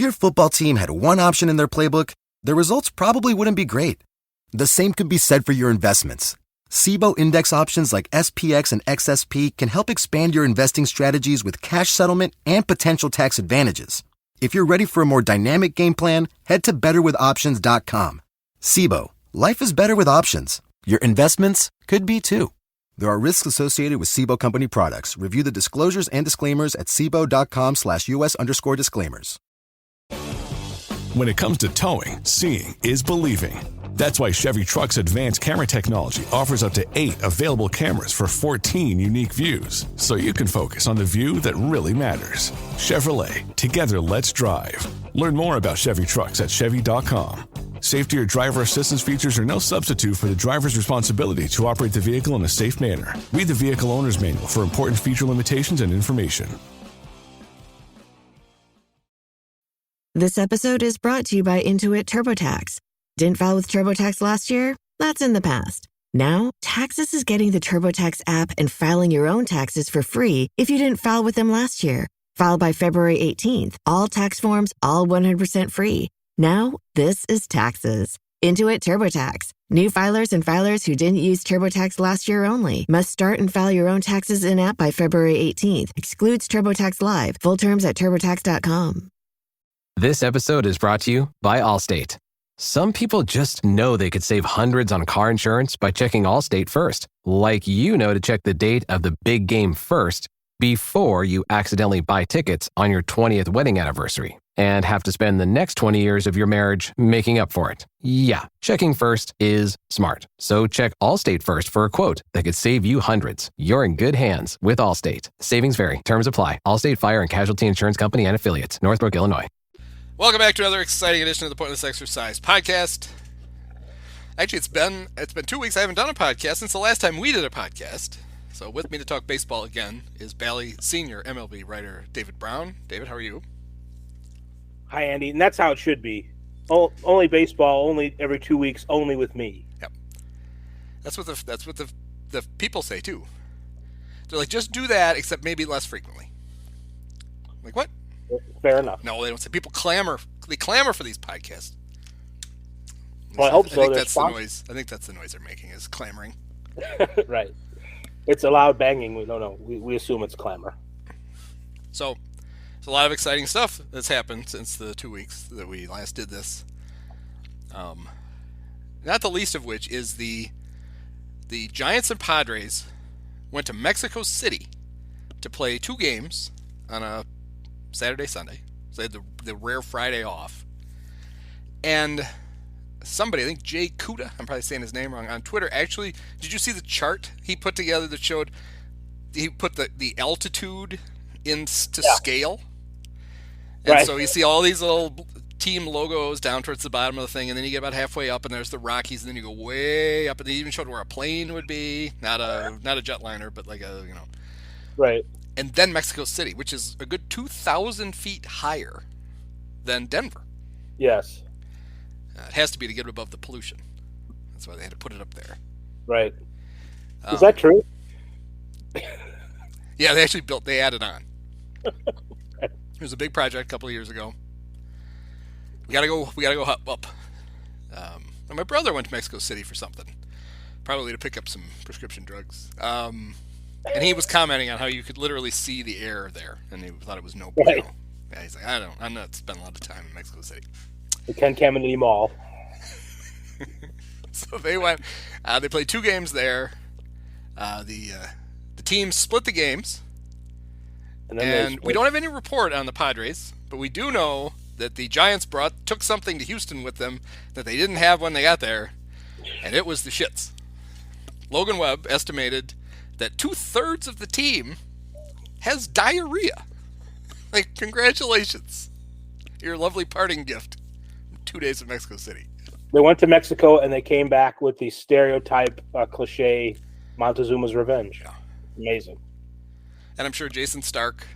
your football team had one option in their playbook, the results probably wouldn't be great. The same could be said for your investments. SIBO index options like SPX and XSP can help expand your investing strategies with cash settlement and potential tax advantages. If you're ready for a more dynamic game plan, head to betterwithoptions.com. SIBO, life is better with options. Your investments could be too. There are risks associated with SIBO company products. Review the disclosures and disclaimers at SIBO.com/US_disclaimers. When it comes to towing, seeing is believing. That's why Chevy Truck's advanced camera technology offers up to 8 available cameras for 14 unique views, so you can focus on the view that really matters. Chevrolet, together let's drive. Learn more about Chevy Trucks at Chevy.com. Safety or driver assistance features are no substitute for the driver's responsibility to operate the vehicle in a safe manner. Read the vehicle owner's manual for important feature limitations and information. This episode is brought to you by Intuit TurboTax. Didn't file with TurboTax last year? That's in the past. Now, Taxes is getting the TurboTax app and filing your own taxes for free if you didn't file with them last year. File by February 18th. All tax forms, all 100% free. Now, this is Taxes. Intuit TurboTax. New filers and filers who didn't use TurboTax last year only must start and file your own taxes in-app by February 18th. Excludes TurboTax Live. Full terms at TurboTax.com. This episode is brought to you by Allstate. Some people just know they could save hundreds on car insurance by checking Allstate first. Like you know to check the date of the big game first before you accidentally buy tickets on your 20th wedding anniversary and have to spend the next 20 years of your marriage making up for it. Yeah, checking first is smart. So check Allstate first for a quote that could save you hundreds. You're in good hands with Allstate. Savings vary. Terms apply. Allstate Fire and Casualty Insurance Company and Affiliates. Northbrook, Illinois. Welcome back to another exciting edition of the Pointless Exercise podcast. Actually, it's been 2 weeks I haven't done a podcast since the last time we did a podcast. So with me to talk baseball again is Bally Senior MLB writer David Brown. David, how are you? Hi, Andy. And that's how it should be. Only baseball, only every 2 weeks, only with me. Yep. That's what the people say too. They're like, just do that, except maybe less frequently. I'm like, what? Fair enough. No, they don't say. People clamor. They clamor for these podcasts. Well, I hope so. I think that's the noise. I think that's the noise they're making is clamoring. Right. It's a loud banging. We assume it's clamor. So, it's a lot of exciting stuff that's happened since the 2 weeks that we last did this. Not the least of which is the Giants and Padres went to Mexico City to play 2 games on a Saturday, Sunday. So they had the rare Friday off. And somebody, I think Jay Kuda, I'm probably saying his name wrong, on Twitter, actually, did you see the chart he put together that showed, he put the altitude into scale? And right. So you see all these little team logos down towards the bottom of the thing, and then you get about halfway up, and there's the Rockies, and then you go way up, and they even showed where a plane would be, not a jetliner, but like a, Right. And then Mexico City, which is a good 2,000 feet higher than Denver. Yes. It has to be to get above the pollution. That's why they had to put it up there. Right. Is that true? Yeah, they added on. It was a big project a couple of years ago. We gotta go up. And my brother went to Mexico City for something, probably to pick up some prescription drugs. And he was commenting on how you could literally see the air there, and he thought it was no bueno. Right. Yeah, he's like, I'm not spending a lot of time in Mexico City. The Ken Kameny Mall. So they went. They played 2 games there. The teams split the games, and we don't have any report on the Padres, but we do know that the Giants took something to Houston with them that they didn't have when they got there, and it was the shits. Logan Webb estimated that 2/3 of the team has diarrhea. Like, congratulations. Your lovely parting gift. 2 days in Mexico City. They went to Mexico and they came back with the stereotype cliche Montezuma's Revenge. Yeah. Amazing. And I'm sure Jason Stark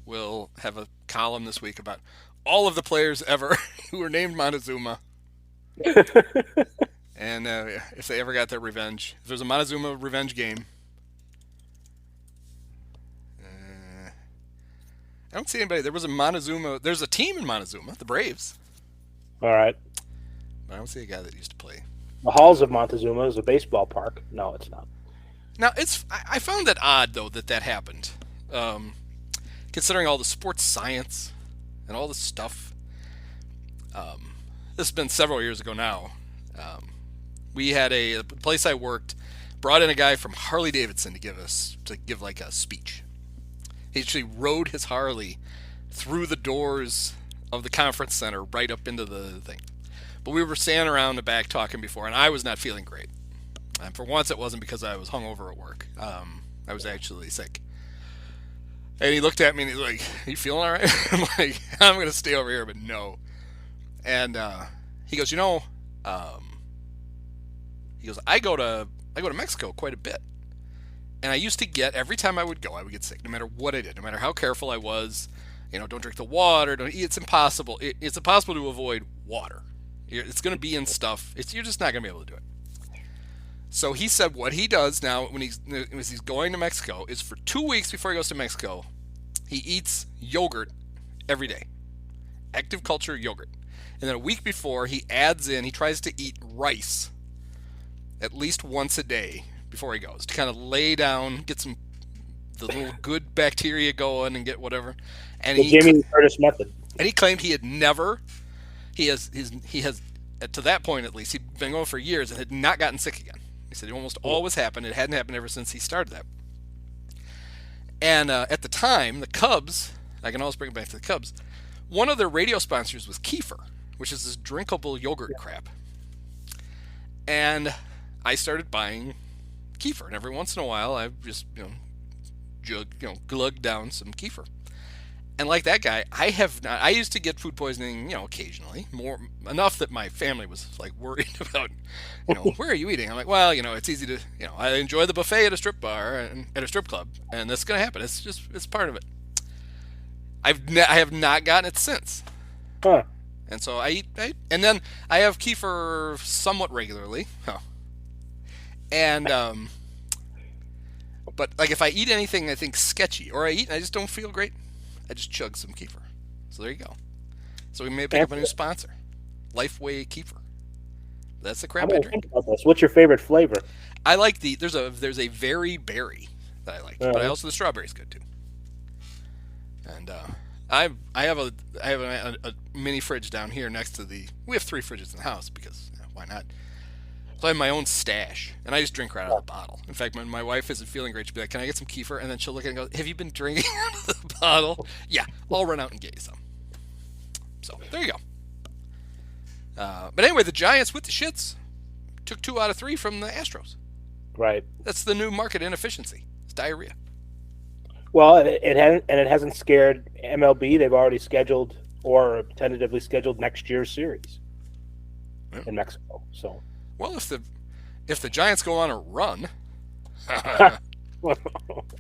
will have a column this week about all of the players ever who were named Montezuma. And if they ever got their revenge. If there's a Montezuma revenge game. I don't see anybody. There was a Montezuma. There's a team in Montezuma, the Braves. All right. But I don't see a guy that used to play. The Halls of Montezuma is a baseball park. No, it's not. Now, I found that odd, though, that happened. Considering all the sports science and all this stuff. This has been several years ago now. We had the place I worked brought in a guy from Harley-Davidson to give like a speech. He actually rode his Harley through the doors of the conference center right up into the thing. But we were standing around the back talking before, and I was not feeling great. And for once, it wasn't because I was hungover at work. I was actually sick. And he looked at me and he's like, "Are you feeling all right?" I'm like, "I'm going to stay over here, but no." And he goes, he goes, I go to Mexico quite a bit. And I used to get, every time I would get sick, no matter what I did, no matter how careful I was. Don't drink the water. Don't eat. It's impossible. It's impossible to avoid water. It's going to be in stuff. You're just not going to be able to do it. So he said what he does now when he's going to Mexico is for 2 weeks before he goes to Mexico, he eats yogurt every day. Active culture yogurt. And then a week before, he tries to eat rice at least once a day before he goes to kind of lay down, get the little good bacteria going and get whatever. And the Jamie Curtis method. And he claimed he has to that point at least, he'd been going for years and had not gotten sick again. He said it almost always happened. It hadn't happened ever since he started that. And at the time, the Cubs, I can always bring it back to the Cubs, one of their radio sponsors was kefir, which is this drinkable yogurt crap. And I started buying kefir, and every once in a while I just glug down some kefir. And like that guy, I used to get food poisoning, occasionally, enough that my family was like worried about, where are you eating? I'm like, well, it's easy to, I enjoy the buffet at a strip bar and at a strip club, and that's going to happen. It's part of it. I have not gotten it since. Huh. And so and then I have kefir somewhat regularly. Huh. And, but like if I eat anything I think sketchy, or I just don't feel great, I just chug some kefir. So there you go. So we may pick up a new sponsor, Lifeway Kefir. That's the crap I drink. Think about this. What's your favorite flavor? I like there's a very berry that I like, but I also the strawberry's good too. And I have a mini fridge down here next to we have 3 fridges in the house because why not? So I have my own stash, and I just drink right out of the bottle. In fact, when my wife isn't feeling great, she'll be like, "Can I get some kefir?" And then she'll look at it and go, "Have you been drinking out of the bottle?" Yeah, I'll run out and get you some. So there you go. But anyway, the Giants with the shits took 2 out of 3 from the Astros. Right. That's the new market inefficiency. It's diarrhea. Well, it hasn't scared MLB. They've already scheduled or tentatively scheduled next year's series in Mexico. So. Well, if the Giants go on a run,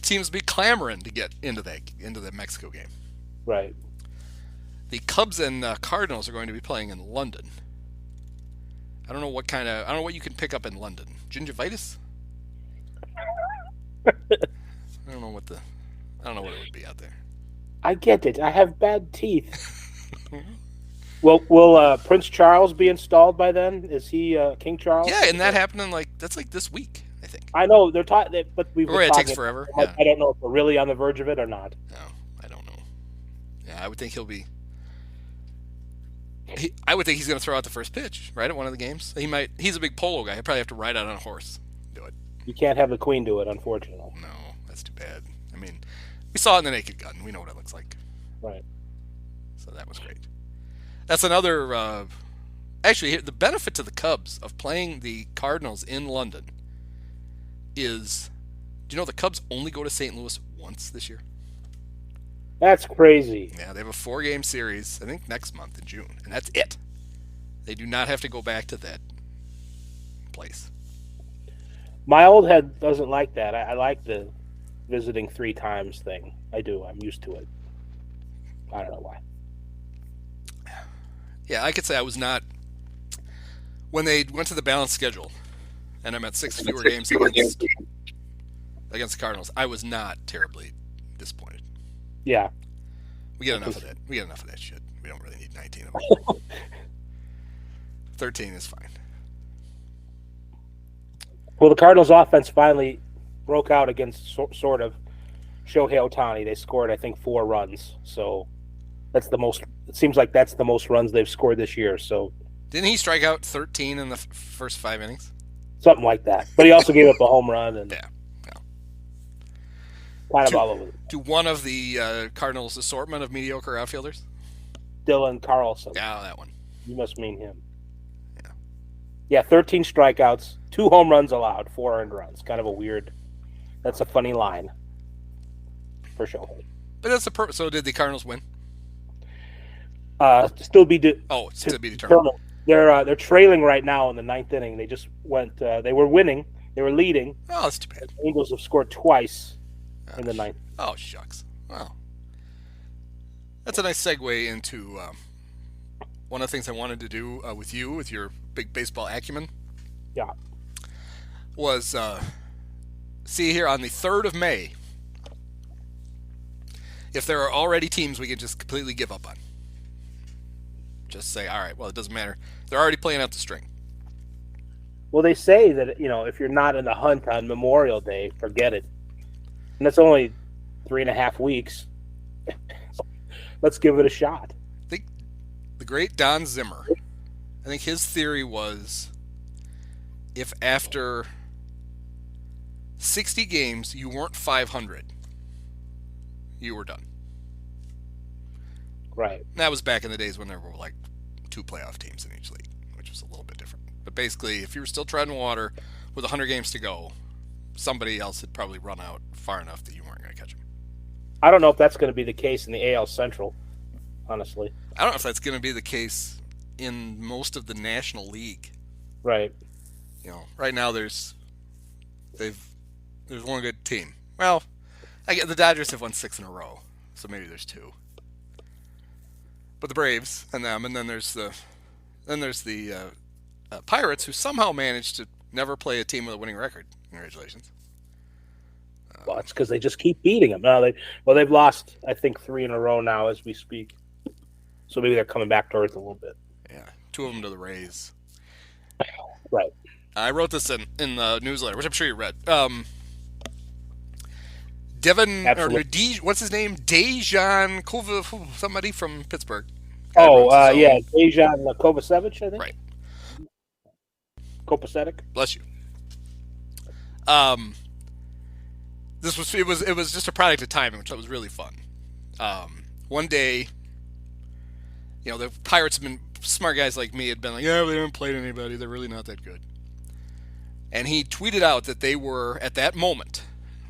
teams be clamoring to get into the Mexico game. Right. The Cubs and Cardinals are going to be playing in London. I don't know what you can pick up in London. Gingivitis? I don't know what it would be out there. I get it. I have bad teeth. Will Prince Charles be installed by then? Is he King Charles? Yeah, and that happened that's this week, I think. I know they're talking, but we've been it talking. Takes forever. Yeah. I don't know if we're really on the verge of it or not. No, I don't know. Yeah, I would think he'll be. I would think he's going to throw out the first pitch, right, at one of the games. He might. He's a big polo guy. He'll probably have to ride out on a horse. Do it. You can't have the Queen do it, unfortunately. No, that's too bad. I mean, we saw it in the Naked Gun. We know what it looks like. Right. So that was great. That's another. Actually, the benefit to the Cubs of playing the Cardinals in London is, do you know the Cubs only go to St. Louis once this year? That's crazy. Yeah, they have a 4-game series, I think next month in June, and that's it. They do not have to go back to that place. My old head doesn't like that. I like the visiting 3 times thing. I do. I'm used to it. I don't know why. Yeah, I could say I was not. When they went to the balanced schedule, and I'm at 6 fewer games against the Cardinals, I was not terribly disappointed. Yeah. We get enough of that. We get enough of that shit. We don't really need 19 of them. 13 is fine. Well, the Cardinals' offense finally broke out against sort of Shohei Ohtani. They scored, I think, 4 runs. So that's the most. It seems like that's the most runs they've scored this year. So didn't he strike out 13 in the first 5 innings? Something like that. But he also gave up a home run and yeah. Kind of all over. To one of the Cardinals' assortment of mediocre outfielders? Dylan Carlson. Yeah, that one. You must mean him. Yeah. Yeah, 13 strikeouts, 2 home runs allowed, 4 earned runs. Kind of a weird. That's a funny line for Shohei. But that's the so did the Cardinals win? Still be determined. They're trailing right now in the 9th inning. They just went. They were winning. They were leading. Oh, that's too bad. The Angels have scored twice in the 9th. Oh, shucks. Well, that's a nice segue into one of the things I wanted to do with you, with your big baseball acumen. Yeah. Was see here on the 3rd of May, if there are already teams we could just completely give up on. Just say, all right, well, it doesn't matter. They're already playing out the string. Well, they say that, if you're not in the hunt on Memorial Day, forget it. And that's only 3.5 weeks. Let's give it a shot. I think the great Don Zimmer, I think his theory was if after 60 games you weren't 500, you were done. Right. And that was back in the days when there were like 2 playoff teams in each league, which was a little bit different. But basically, if you were still treading water with 100 games to go, somebody else had probably run out far enough that you weren't going to catch them. I don't know if that's going to be the case in the AL Central, honestly. I don't know if that's going to be the case in most of the National League. Right. Right now there's one good team. Well, the Dodgers have won 6 in a row, so maybe there's 2. But the Braves and them, and then there's the Pirates, who somehow managed to never play a team with a winning record. Congratulations. Well, it's because they just keep beating them. They've lost, I think, 3 in a row now as we speak. So maybe they're coming back to earth a little bit. Yeah, 2 of them to the Rays. Right. I wrote this in the newsletter, which I'm sure you read. Devin, Absolutely. what's his name? Dejan Kovacevic, somebody from Pittsburgh. Yeah, Dejan Kovacevic, I think. Right. Kovacevic. Bless you. It was just a product of timing, which was really fun. One day, the Pirates have been smart guys like me had been like, yeah, they haven't played anybody. They're really not that good. And he tweeted out that they were, at that moment,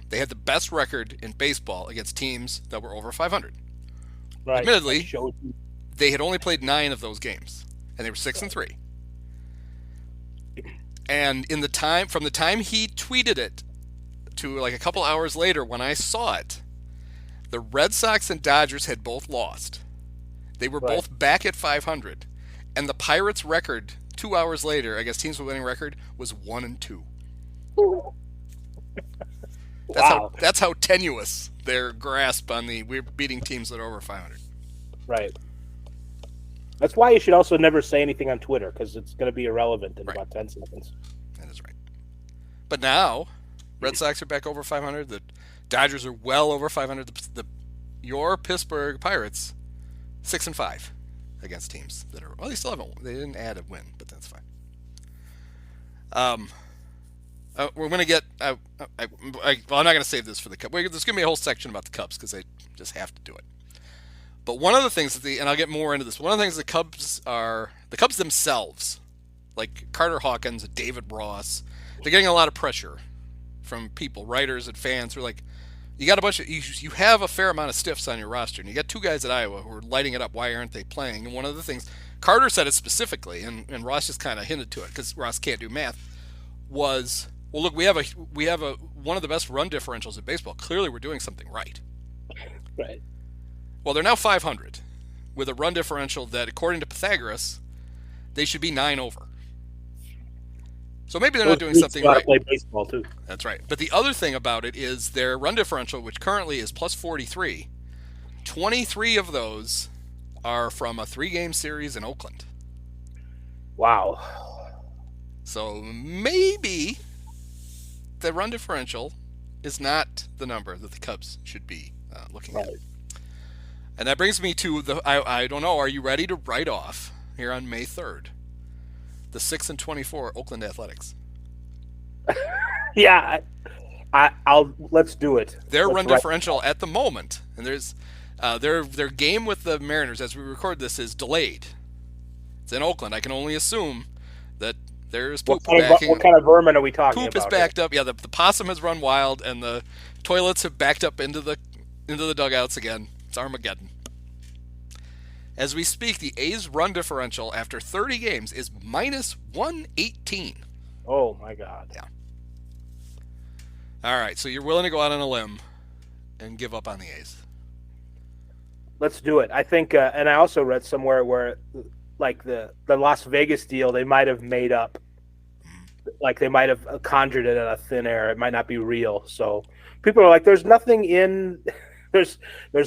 they had the best record in baseball against teams that were over 500. Right. Admittedly, they had only played 9 of those games, and they were 6-3. And from the time he tweeted it to like a couple hours later when I saw it, the Red Sox and Dodgers had both lost. They were both back at 500, and the Pirates' record 2 hours later against teams with winning record was 1-2. That's how tenuous their grasp on we're beating teams that are over 500. Right. That's why you should also never say anything on Twitter, because it's going to be irrelevant in about 10 seconds. That is right. But now, Red Sox are back over 500. The Dodgers are well over 500. Your Pittsburgh Pirates, 6-5 against teams that are. Well, they still haven't. They didn't add a win, but that's fine. We're going to get. I'm not going to save this for the Cubs. There's going to be a whole section about the Cubs because they just have to do it. But one of the things and I'll get more into this. One of the things the Cubs themselves, like Carter Hawkins, David Ross, they're getting a lot of pressure from people, writers and fans who are like, you got a bunch of you have a fair amount of stiffs on your roster, and you got 2 guys at Iowa who are lighting it up. Why aren't they playing? And one of the things Carter said it specifically, and Ross just kind of hinted to it because Ross can't do math. Was, well, look, we have one of the best run differentials in baseball. Clearly, we're doing something right. Right. Well, they're now 500 with a run differential that, according to Pythagoras, they should be 9 over. So maybe they're not doing something right. Play baseball too. That's right. But the other thing about it is their run differential, which currently is plus 43, 23 of those are from a 3-game series in Oakland. Wow. So maybe the run differential is not the number that the Cubs should be looking at. And that brings me to I don't know, are you ready to write off here on May 3rd the 6-24 Oakland Athletics? Yeah, I'll let's do it. Their Let's run write- differential at the moment, and there's their game with the Mariners as we record this is delayed. It's in Oakland. I can only assume that there's poop backing. What kind of vermin are we talking Poop about? is backed up. Yeah, the possum has run wild, and the toilets have backed up into the dugouts again. It's Armageddon. As we speak, the A's run differential after 30 games is minus 118. Oh my God. Yeah. All right, so you're willing to go out on a limb and give up on the A's? Let's do it. I think, and I also read somewhere where, like the Las Vegas deal, they might have made up, like they might have conjured it out of thin air. It might not be real. So people are like, "There's nothing in, there's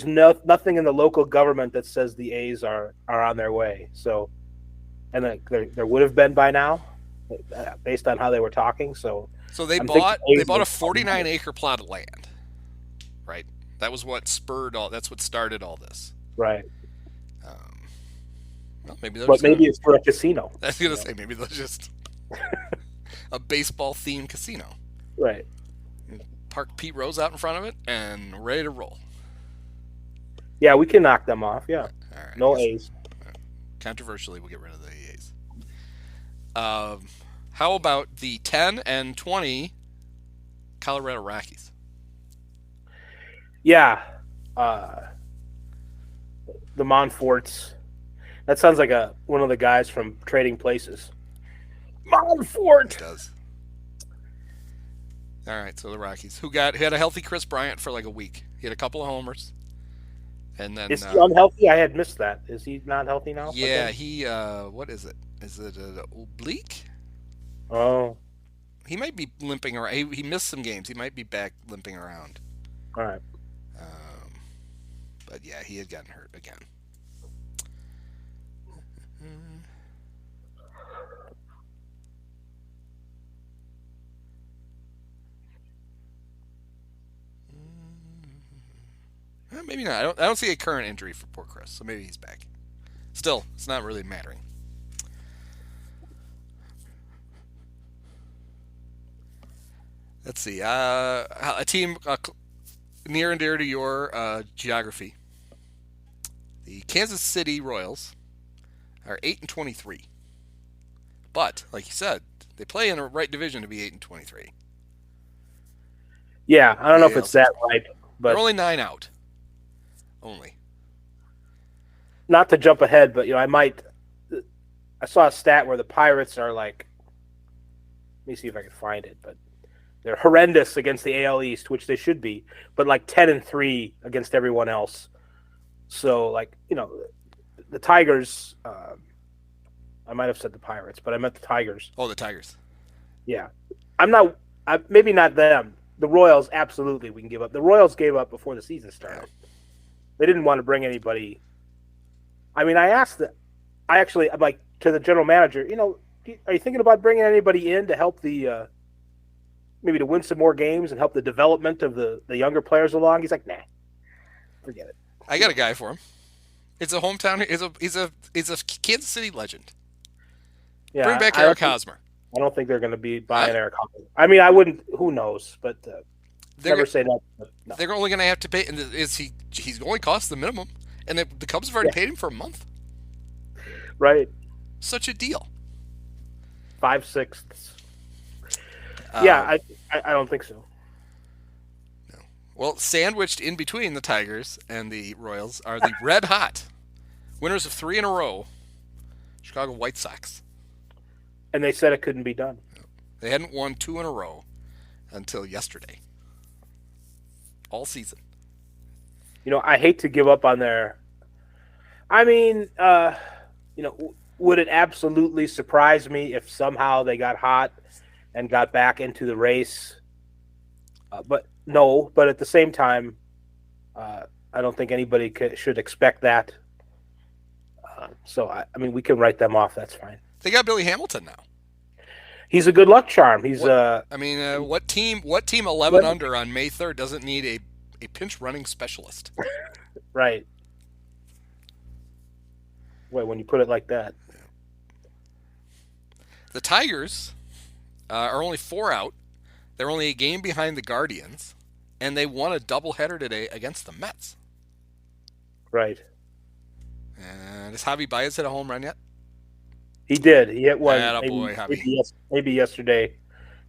nothing in the local government that says the A's are on their way." So, and there would have been by now, based on how they were talking. So they bought a 49-acre plot of land, right? That was what that's what started all this. Right. Well, maybe it's for a casino. I was gonna say maybe they're just a baseball-themed casino. Right. Park Pete Rose out in front of it and ready to roll. Yeah, we can knock them off. Yeah. All right, no A's. Controversially, we'll get rid of the A's. How about the 10-20 Colorado Rockies? Yeah. The Monforts. That sounds like one of the guys from Trading Places. Monfort. It does. All right, so the Rockies, who had a healthy Chris Bryant for like a week. He had a couple of homers, and then is he unhealthy? I had missed that. Is he not healthy now? Yeah, he. What is it? Is it an oblique? Oh, he might be limping around. He missed some games. He might be back limping around. All right. But yeah, he had gotten hurt again. Maybe not. I don't see a current injury for poor Chris, so maybe he's back. Still, it's not really mattering. Let's see. A team near and dear to your geography. The Kansas City Royals are 8-23. But, like you said, they play in the right division to be 8-23. Yeah, I don't know if it's that right, but they're only 9 out. Only. Not to jump ahead, but I saw a stat where the Pirates are like, let me see if I can find it, but they're horrendous against the AL East, which they should be, but like 10-3 against everyone else. So the Tigers, I might have said the Pirates, but I meant the Tigers. Oh, the Tigers. Yeah. Maybe not them. The Royals, absolutely, we can give up. The Royals gave up before the season started. Yeah. They didn't want to bring anybody. I mean, I'm like, to the general manager, are you thinking about bringing anybody in to help maybe to win some more games and help the development of the younger players along? He's like, nah, forget it. I got a guy for him. It's a hometown. He's a Kansas City legend. Yeah, bring back Eric Hosmer. I don't think they're going to be buying Eric Hosmer. I mean, I wouldn't. Who knows? But never say that. No. They're only going to have to pay. And he's only cost the minimum, and the Cubs have already paid him for a month. Right. Such a deal. 5/6. Yeah, I don't think so. No. Well, sandwiched in between the Tigers and the Royals are the red hot winners of 3 in a row, Chicago White Sox. And they said it couldn't be done. They hadn't won 2 in a row until yesterday. All season. I hate to give up on their. I mean, would it absolutely surprise me if somehow they got hot and got back into the race? But no. But at the same time, I don't think anybody should expect that. So I mean, we can write them off. That's fine. They got Billy Hamilton now. He's a good luck charm. He's what team 11 under on May 3rd doesn't need a pinch running specialist? Right. Wait, when you put it like that. The Tigers are only 4 out. They're only a game behind the Guardians, and they won a doubleheader today against the Mets. Right. And has Javi Baez hit a home run yet? He did. He hit one. Maybe yesterday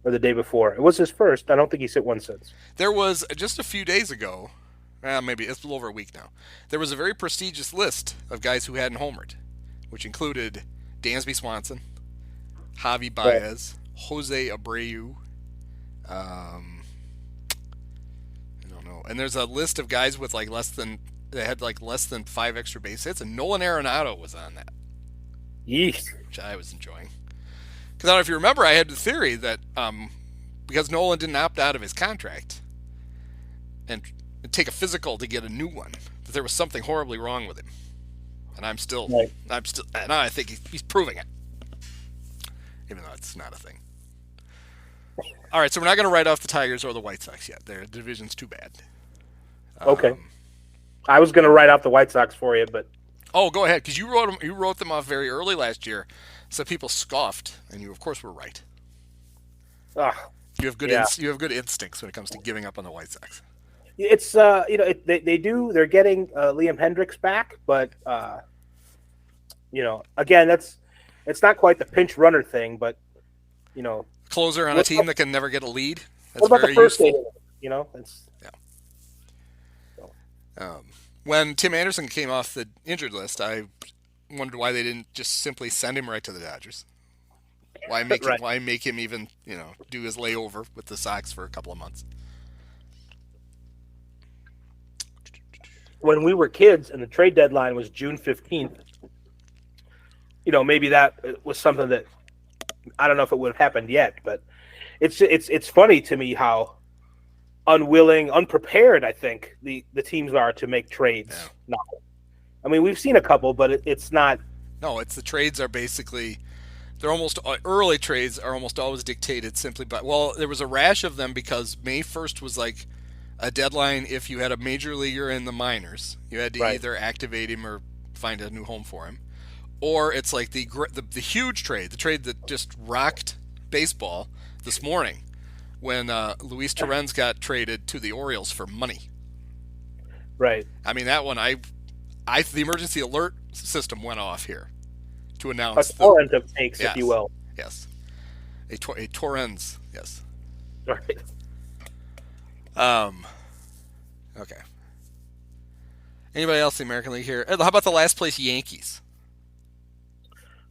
or the day before. It was his first. I don't think he's hit one since. There was just a few days ago. Maybe it's a little over a week now. There was a very prestigious list of guys who hadn't homered, which included Dansby Swanson, Javi Baez, Jose Abreu. I don't know. And there's a list of guys with less than 5 extra base hits, and Nolan Arenado was on that. Yeesh. Which I was enjoying. Because I don't know if you remember, I had the theory that because Nolan didn't opt out of his contract and take a physical to get a new one, that there was something horribly wrong with him. And I think he's proving it. Even though it's not a thing. All right, so we're not going to write off the Tigers or the White Sox yet. Their division's too bad. Okay. I was going to write off the White Sox for you, but... Oh, go ahead, because you wrote them off very early last year, so people scoffed, and you, of course, were right. You have good instincts when it comes to giving up on the White Sox. It's they're getting Liam Hendricks back, but again, it's not quite the pinch runner thing, but closer on a team that can never get a lead. That's what about very the first useful. Game? When Tim Anderson came off the injured list, I wondered why they didn't just simply send him right to the Dodgers. Why make him even do his layover with the Sox for a couple of months? When we were kids and the trade deadline was June 15th, maybe that was something that I don't know if it would have happened yet, but it's funny to me how unwilling, unprepared I think the teams are to make trades now. I mean, we've seen a couple, but it's not. No, it's the trades are basically they're almost early trades are almost always dictated simply by there was a rash of them because May 1st was like a deadline if you had a major leaguer in the minors. You had to either activate him or find a new home for him. Or it's like the huge trade, the trade that just rocked baseball this morning when Luis Torrens got traded to the Orioles for money. Right. I mean, that one, the emergency alert system went off here to announce. A torrent of takes, if you will. Yes. A Torrens, yes. Right. Okay. Anybody else in the American League here? How about the last place Yankees?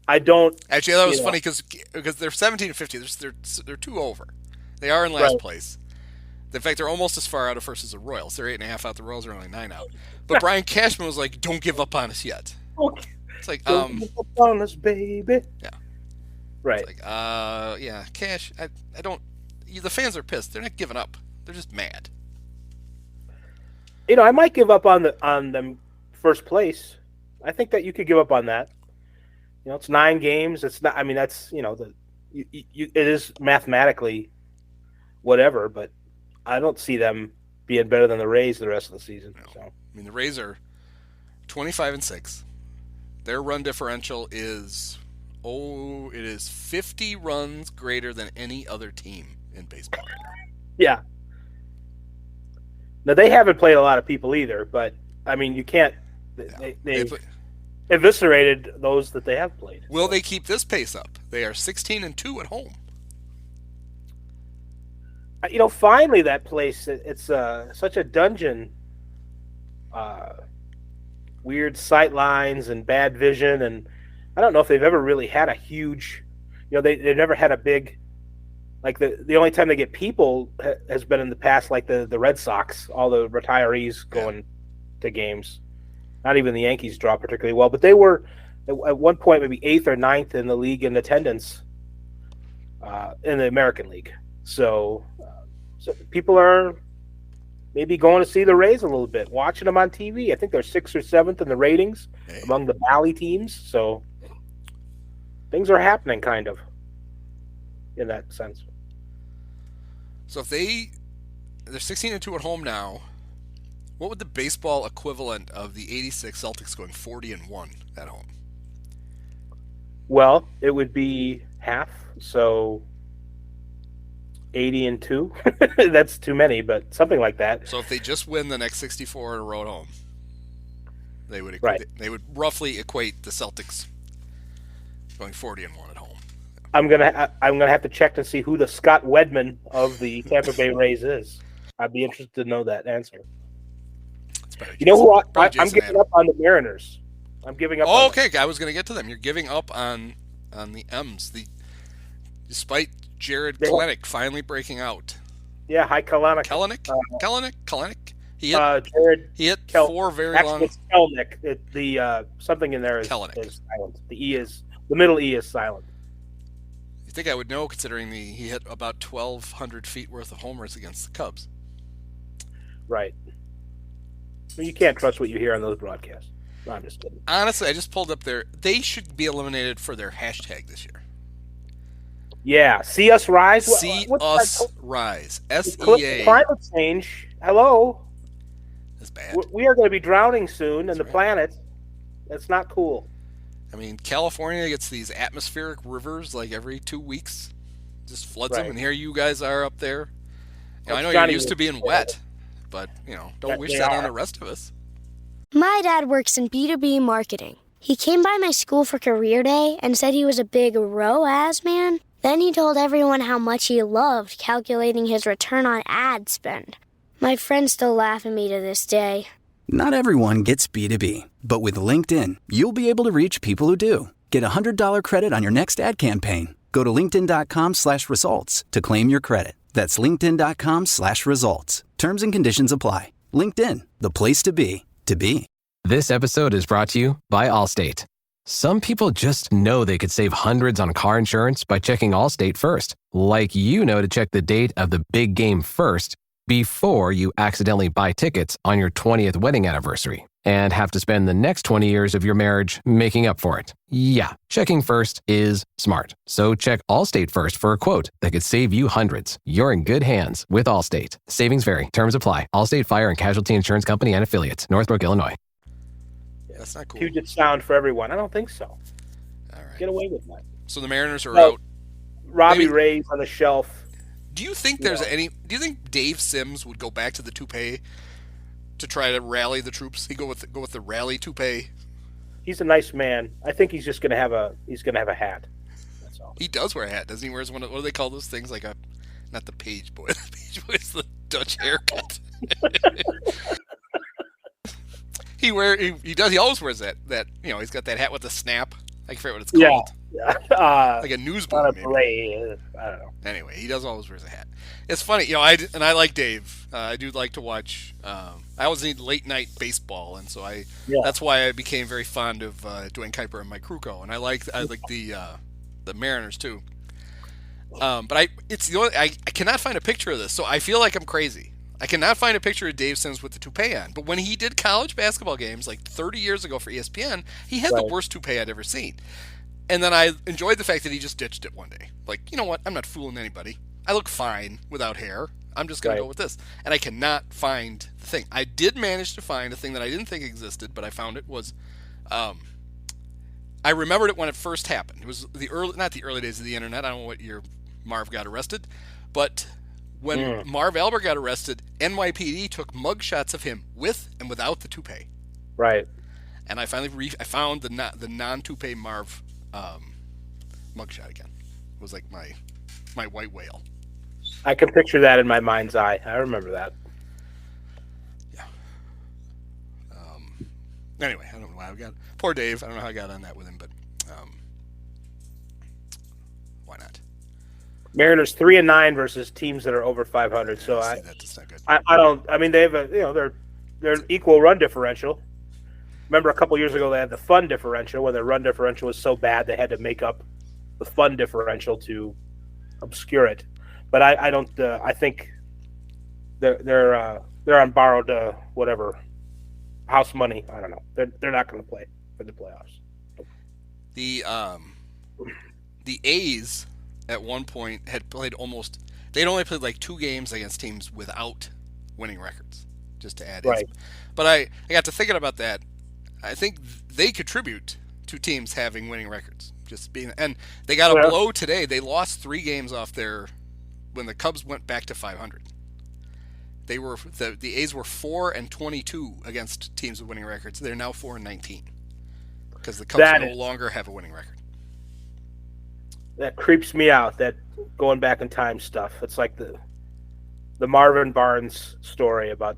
I don't. Actually, that was funny because they're 17-50. They're 2 over. They are in last place. In fact, they're almost as far out of first as the Royals. They're 8.5 out. The Royals are only 9 out. But Brian Cashman was like, "Don't give up on us yet." Okay. It's like, don't give up on us, baby. Yeah. Right. It's like, Cash. I don't. The fans are pissed. They're not giving up. They're just mad. I might give up on them first place. I think that you could give up on that. It's 9 games. It's not. I mean, that's it is mathematically whatever, but I don't see them being better than the Rays the rest of the season. No. So. I mean, the Rays are 25-6. Their run differential is 50 runs greater than any other team in baseball right now. Yeah. Now they haven't played a lot of people either, but I mean, you can't. They've eviscerated those that they have played. Will they keep this pace up? They are 16-2 at home. Finally that place, it's such a dungeon. Weird sight lines and bad vision, and I don't know if they've ever really had a huge, they've never had a big, like the only time they get people has been in the past, like the Red Sox, all the retirees going to games. Not even the Yankees draw particularly well, but they were at one point maybe 8th or 9th in the league in attendance in the American League. So people are, maybe going to see the Rays a little bit, watching them on TV. I think they're 6th or 7th in the ratings among the Valley teams. So things are happening, kind of, in that sense. So if they're 16-2 at home now, what would the baseball equivalent of the '86 Celtics going 40-1 at home? Well, it would be half, so 80-2. That's too many, but something like that. So if they just win the next 64 in a row at home, they would roughly equate the Celtics going 40-1 at home. I'm gonna have to check to see who the Scott Wedman of the Tampa Bay Rays is. I'd be interested to know that answer. You know who I'm giving up on the Mariners. I'm giving up. Oh, okay. I was going to get to them. You're giving up on the M's. Despite Jared Kelenic finally breaking out. Yeah, hi Kelenic. Kelenic. He hit four very long. It's Kelenic. The something in there is silent. The middle E is silent. You think I would know, considering he hit about 1,200 feet worth of homers against the Cubs. Right. Well, you can't trust what you hear on those broadcasts. No, I'm just kidding. Honestly, I just pulled up they should be eliminated for their hashtag this year. Yeah, see us rise. See us rise. SEA. Climate change. Hello. That's bad. We are going to be drowning soon, and the planet. That's not cool. I mean, California gets these atmospheric rivers like every 2 weeks, just floods them, and here you guys are up there. I know you're used to being wet, but don't wish that on the rest of us. My dad works in B2B marketing. He came by my school for career day and said he was a big ROAS man. Then he told everyone how much he loved calculating his return on ad spend. My friends still laugh at me to this day. Not everyone gets B2B, but with LinkedIn, you'll be able to reach people who do. Get a $100 credit on your next ad campaign. Go to linkedin.com/results to claim your credit. That's linkedin.com/results. Terms and conditions apply. LinkedIn, the place to be, to be. This episode is brought to you by Allstate. Some people just know they could save hundreds on car insurance by checking Allstate first. Like to check the date of the big game first before you accidentally buy tickets on your 20th wedding anniversary and have to spend the next 20 years of your marriage making up for it. Yeah, checking first is smart. So check Allstate first for a quote that could save you hundreds. You're in good hands with Allstate. Savings vary. Terms apply. Allstate Fire and Casualty Insurance Company and Affiliates. Northbrook, Illinois. Yeah, that's not cool. Puget Sound for everyone. I don't think so. All right. Get away with that. So the Mariners are out. Robbie Ray's on the shelf. Do you think Do you think Dave Sims would go back to the toupee to try to rally the troops? He go with the rally toupee. He's a nice man. I think he's just gonna have a hat. That's all. He does wear a hat, doesn't he? Wears what do they call those things? Like not the page boy. The page boy is the Dutch haircut. He always wears that. He's got that hat with the snap. I forget what it's called. Yeah. Like a newsboy, maybe. I don't know. Anyway, he does always wear a hat. It's funny, I like Dave. I do like to watch. I always need late night baseball, and so that's why I became very fond of Dwayne Kuiper and Mike Krukow, and I like the Mariners too. But I cannot find a picture of this, so I feel like I'm crazy. I cannot find a picture of Dave Sims with the toupee on. But when he did college basketball games like 30 years ago for ESPN, he had the worst toupee I'd ever seen. And then I enjoyed the fact that he just ditched it one day. Like, you know what? I'm not fooling anybody. I look fine without hair. I'm just going to go with this. And I cannot find the thing. I did manage to find a thing that I didn't think existed, but I found it was... I remembered it when it first happened. It was not the early days of the internet. I don't know what year Marv got arrested. But... when Marv Albert got arrested, NYPD took mugshots of him with and without the toupee. Right. And I finally found the non-toupee Marv mugshot again. It was like my white whale. I can picture that in my mind's eye. I remember that. Yeah. Anyway, I don't know how I got... Poor Dave. I don't know how I got on that with him, but why not? Mariners 3-9 versus teams that are over 500. So that's not good. I don't. I mean, they have they're equal run differential. Remember a couple years ago they had the fun differential, where their run differential was so bad they had to make up the fun differential to obscure it. But I don't. I think they're they're on borrowed whatever house money. I don't know. They're not going to play for the playoffs. The A's at one point had played they'd only played like 2 games against teams without winning records, just to add in. Right. But I got to thinking about that. I think they contribute to teams having winning records. And they got a blow today. They lost 3 games off when the Cubs went back to 500. They were the A's were 4-22 against teams with winning records. They're now 4-19 because the Cubs no longer have a winning record. That creeps me out. That going back in time stuff. It's like the Marvin Barnes story about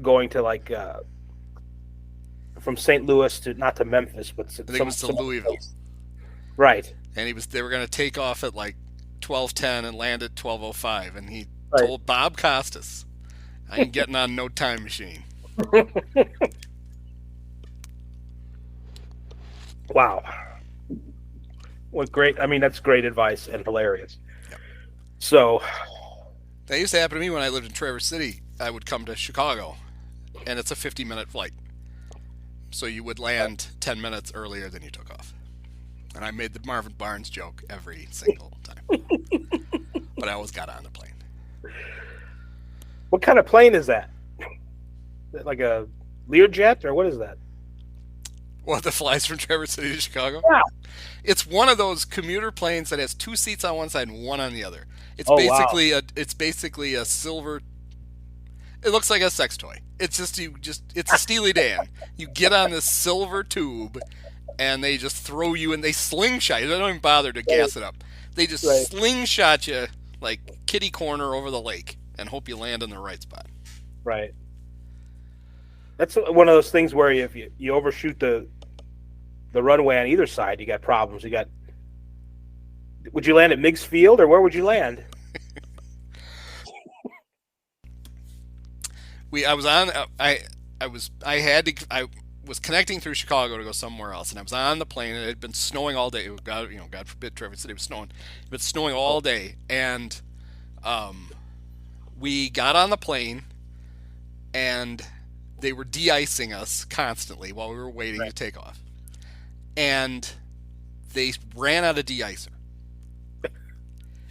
going to from St. Louis not to Memphis, but I think it was to Louisville. Right. And they were going to take off at like 12:10 and land at 12:05, and he told Bob Costas, "I ain't getting on no time machine." Wow. What great! I mean, that's great advice and hilarious. Yep. So that used to happen to me when I lived in Traverse City. I would come to Chicago, and it's a 50-minute flight. So you would land 10 minutes earlier than you took off. And I made the Marvin Barnes joke every single time. But I always got on the plane. What kind of plane is that? Like a Learjet, or what is that? What, that flies from Traverse City to Chicago? Yeah. It's one of those commuter planes that has 2 seats on one side and 1 on the other. It's basically a silver. It looks like a sex toy. It's it's a Steely Dan. You get on this silver tube, and they just throw you, and they slingshot you. They don't even bother to gas it up. They just slingshot you like kitty corner over the lake and hope you land in the right spot. Right. That's one of those things where if you overshoot the runway on either side, you got problems. Would you land at Meigs Field, or where would you land? I was connecting through Chicago to go somewhere else, and I was on the plane, and it had been snowing all day. God forbid, Traverse City was snowing. It was snowing all day, and we got on the plane, and they were de-icing us constantly while we were waiting to take off, and they ran out of de-icer.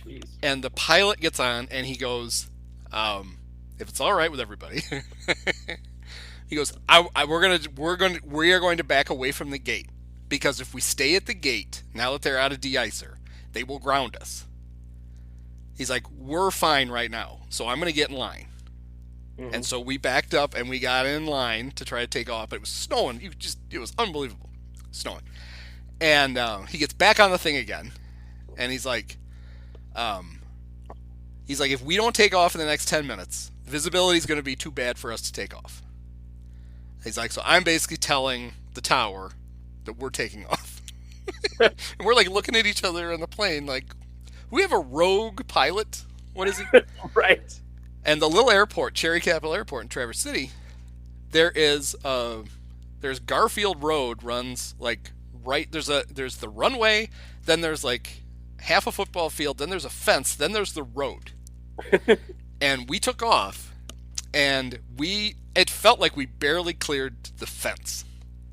Jeez. And the pilot gets on, and he goes, if it's all right with everybody, he goes, we are going to back away from the gate, because if we stay at the gate now that they're out of de-icer, they will ground us. He's like, we're fine right now, so I'm going to get in line. Mm-hmm. And so we backed up and we got in line to try to take off, but it was snowing. It was unbelievable, snowing. And he gets back on the thing again, and he's like, if we don't take off in the next 10 minutes, visibility is going to be too bad for us to take off. He's like, so I'm basically telling the tower that we're taking off. And we're like looking at each other on the plane like, we have a rogue pilot? What is he? Right. And the little airport, Cherry Capital Airport in Traverse City, there's Garfield Road runs like there's the runway, then there's like half a football field, then there's a fence, then there's the road. And we took off, and it felt like we barely cleared the fence.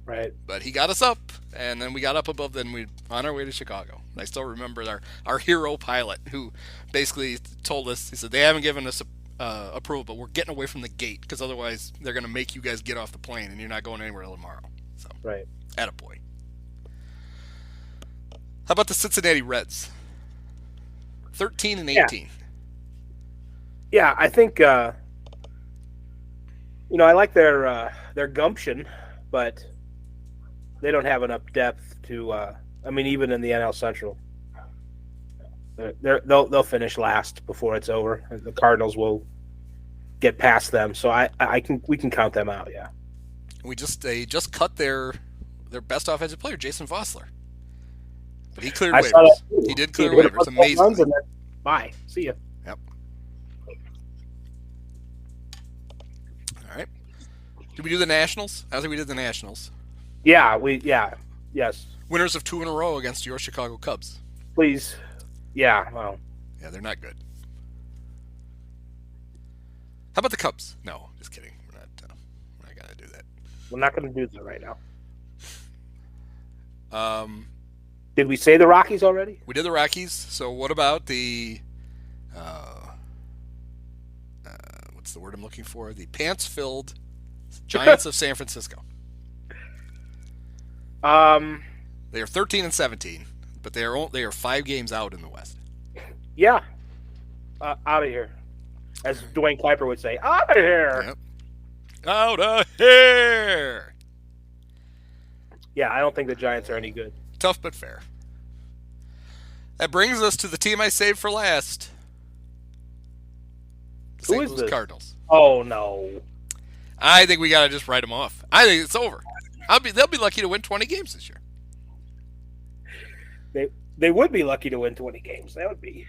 Right. But he got us up, and then we got up above, then we on our way to Chicago. And I still remember our hero pilot, who basically told us, he said, they haven't given us approval, but we're getting away from the gate, because otherwise they're going to make you guys get off the plane, and you're not going anywhere tomorrow. So, right. Attaboy. How about the Cincinnati Reds? 13-18. Yeah, I think I like their gumption, but they don't have enough depth to. Even in the NL Central, they'll finish last before it's over. The Cardinals will get past them, so we can count them out. Yeah, they just cut their best offensive player, Jason Vossler, but he cleared waivers. He did clear waivers. Amazing. Bye. See ya. Yep. All right. Did we do the Nationals? I think we did the Nationals. Yeah, yes. Winners of 2 in a row against your Chicago Cubs. Please. Yeah, well. Yeah, they're not good. How about the Cubs? No, just kidding. We're not gonna do that. We're not going to do that right now. Did we say the Rockies already? We did the Rockies. So what about the what's the word I'm looking for? The pants-filled Giants of San Francisco. They are 13 and 17, but they are 5 games out in the West. Yeah, out of here, as Dwayne Kuiper would say, out of here. Yep. Out of here. Yeah, I don't think the Giants are any good. Tough but fair. That brings us to the team I saved for last. The Who is St. Louis this? Cardinals. Oh no. I think we gotta just write them off. I think it's over. They'll be lucky to win 20 games this year. They would be lucky to win 20 games. That would be.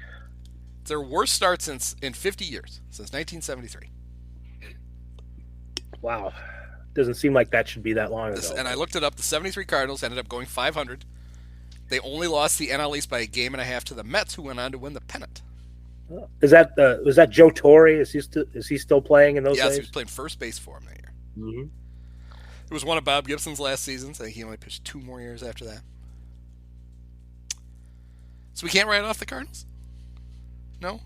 It's their worst start in 50 years, since 1973. Wow. Doesn't seem like that should be that long ago. And I looked it up. The 73 Cardinals ended up going 500. They only lost the NL East by a game and a half to the Mets, who went on to win the pennant. Was that Joe Torre? Is he still playing in those days? Yes, he was playing first base for him that year. Mm-hmm. It was one of Bob Gibson's last seasons. I think he only pitched 2 more years after that. So we can't write off the Cardinals? No?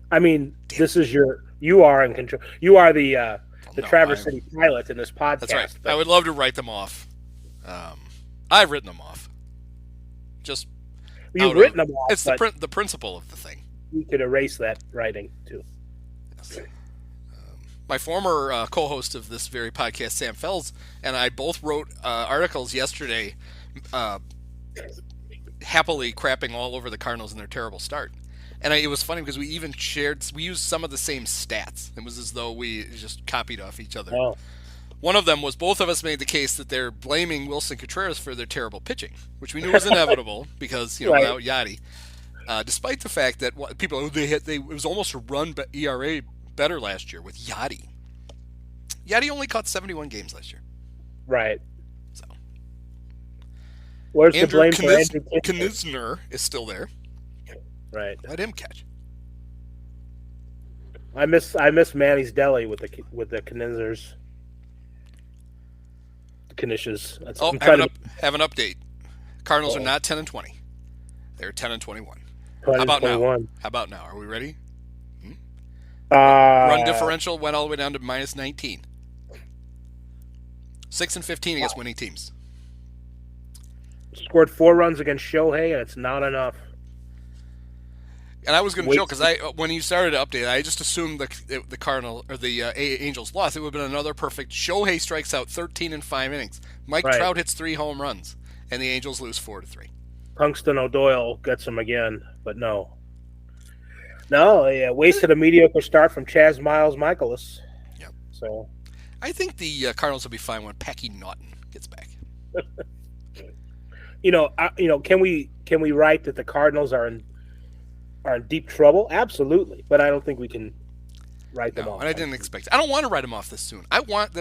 I mean, you are in control. You are the Traverse City pilot in this podcast. That's right. But... I would love to write them off. I've written them off. Just you've written them off. It's the principle of the thing. You could erase that writing too. Yes. My former co-host of this very podcast, Sam Fells, and I both wrote articles yesterday, happily crapping all over the Cardinals and their terrible start. And it was funny because we used some of the same stats. It was as though we just copied off each other. Oh. One of them was both of us made the case that they're blaming Wilson Contreras for their terrible pitching, which we knew was inevitable because, right. Without Yachty. Despite the fact that it was almost a run ERA better last year with Yachty. Yachty only caught 71 games last year. Right. So. Where's the blame for Andrew Knizner is still there. Right. Let him catch. I miss Manny's Deli with the Knizzers. Knishes. Have an update. Cardinals are not 10 and 20. They're 10 and 21. 20, How about 21. now? How about now? Are we ready? Run Run differential went all the way down to minus 19. 6 and 15 against winning teams. Scored 4 runs against Shohei, and it's not enough. And I was going to joke because when you started to update, I just assumed the Cardinal or the Angels lost. It would have been another perfect. Shohei strikes out 13 in 5 innings. Mike Trout hits 3 home runs, and the Angels lose 4-3. Tungsten O'Doyle gets him again, but no. No, yeah, wasted a mediocre start from Chas Miles-Michaelis. Yep. So, I think the Cardinals will be fine when Packy Naughton gets back. Can we write that the Cardinals are in deep trouble? Absolutely, but I don't think we can write them off. And I didn't expect it. I don't want to write them off this soon. I want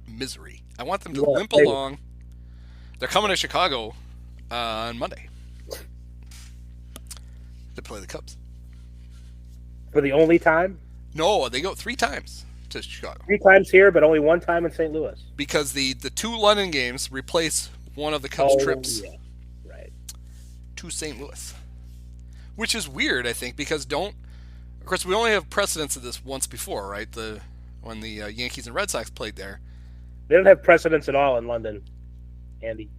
misery. I want them to limp along. They're coming to Chicago on Monday to play the Cubs. For the only time? No, they go 3 times to Chicago. 3 times here, but only 1 time in St. Louis. Because the 2 London games replace one of the Cubs' trips to St. Louis. Which is weird, I think, because of course, we only have precedence of this once before, right? When the Yankees and Red Sox played there. They don't have precedence at all in London, Andy.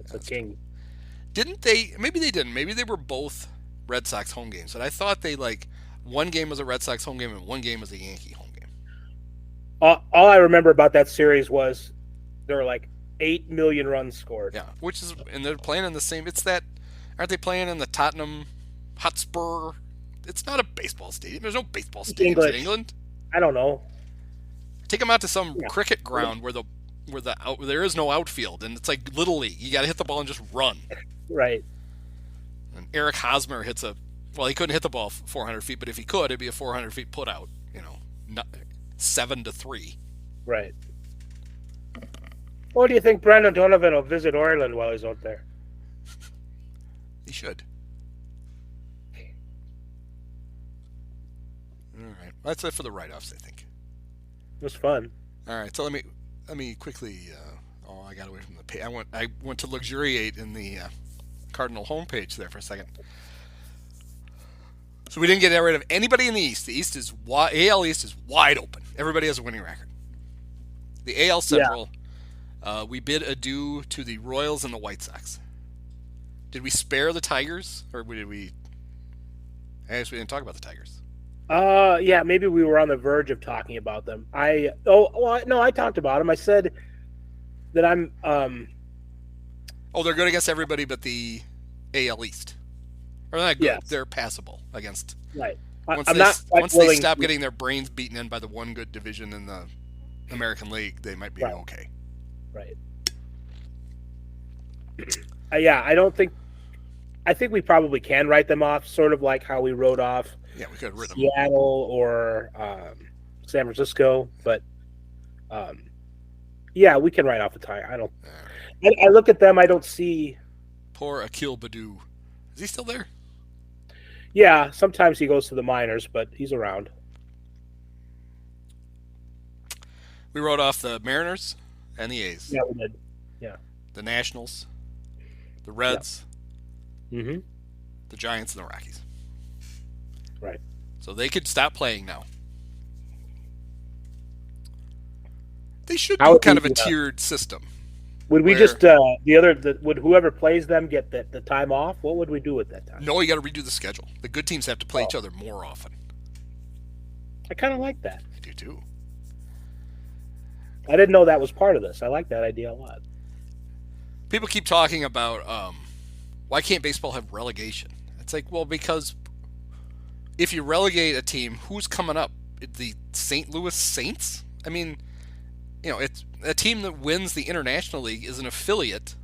It's a king. Didn't they? Maybe they didn't. Maybe they were both Red Sox home games. But I thought one game was a Red Sox home game and one game was a Yankee home game. All I remember about that series was there were 8 million runs scored. Yeah, and they're playing in the same. Aren't they playing in the Tottenham Hotspur? It's not a baseball stadium. There's no baseball stadiums in England. I don't know. Take them out to some cricket ground where there is no outfield, and it's like Little League. You got to hit the ball and just run. Right. And Eric Hosmer hits he couldn't hit the ball 400 feet, but if he could, it'd be a 400 feet put out. 7-3. Right. Well, do you think Brandon Donovan will visit Ireland while he's out there? He should. All right. That's it for the write-offs, I think. It was fun. All right, so let me quickly. I got away from the page. I went to luxuriate in the Cardinal homepage there for a second. So we didn't get rid of anybody in the East. The East is AL East is wide open. Everybody has a winning record. The AL Central, we bid adieu to the Royals and the White Sox. Did we spare the Tigers, or did we? I guess we didn't talk about the Tigers. Yeah, maybe we were on the verge of talking about them. I talked about them. I said that I'm. They're good against everybody but the AL East. Or not good. Yes. They're passable against. Right. Once they stop getting their brains beaten in by the one good division in the American League, they might be okay. Right. I don't think. I think we probably can write them off, sort of like how we wrote off. Yeah, we could have written Seattle or San Francisco, but we can write off the tie. I don't. I look at them. I don't see. Poor Akil Baddoo. Is he still there? Yeah, sometimes he goes to the minors, but he's around. We wrote off the Mariners and the A's. Yeah, we did. Yeah. The Nationals, the Reds, Mm-hmm. the Giants, and the Rockies. Right. So they could stop playing now. They should do kind of a tiered system. Would we just would whoever plays them get the time off? What would we do at that time? No, you got to redo the schedule. The good teams have to play each other more often. I kind of like that. I do too. I didn't know that was part of this. I like that idea a lot. People keep talking about why can't baseball have relegation? It's like, well, because if you relegate a team, who's coming up? The St. Louis Saints? I mean, it's a team that wins the International League is an affiliate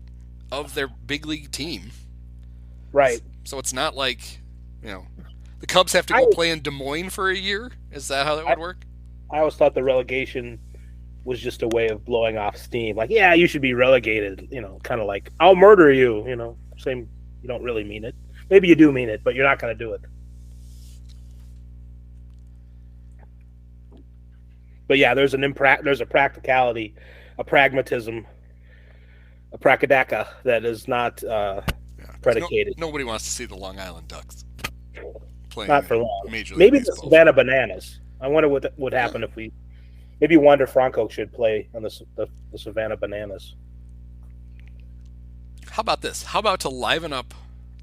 of their big league team. Right. So it's not like, the Cubs have to go play in Des Moines for a year? Is that how that would work? I always thought the relegation was just a way of blowing off steam. Like, yeah, you should be relegated, kind of like, I'll murder you, Same, you don't really mean it. Maybe you do mean it, but you're not going to do it. But yeah, there's a practicality, a pragmatism, a prakadaka that is not predicated. Nobody wants to see the Long Island Ducks playing. Not for long. Major League Maybe Baseball. The Savannah Bananas. I wonder what would happen if we. Maybe Wander Franco should play on the Savannah Bananas. How about this? How about to liven up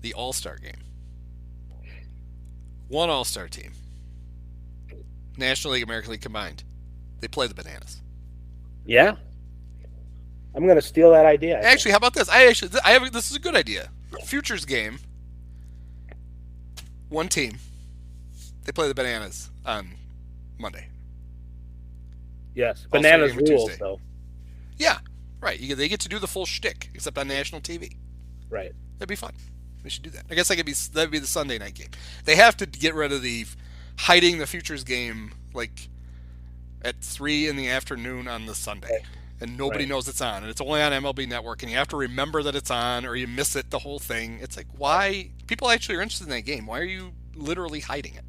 the All-Star game? One All-Star team, National League, American League combined. They play the Bananas. Yeah, I'm going to steal that idea. Actually, how about this? This is a good idea. Futures game. One team. They play the Bananas on Monday. Yes, Bananas rules Tuesday. though. Yeah, right. They get to do the full shtick, except on national TV. Right. That'd be fun. We should do that. I guess that'd be the Sunday night game. They have to get rid of the hiding the futures game like at 3 p.m. on the Sunday, and nobody knows it's on, and it's only on MLB Network, and you have to remember that it's on, or you miss it the whole thing. It's like, why? People actually are interested in that game. Why are you literally hiding it?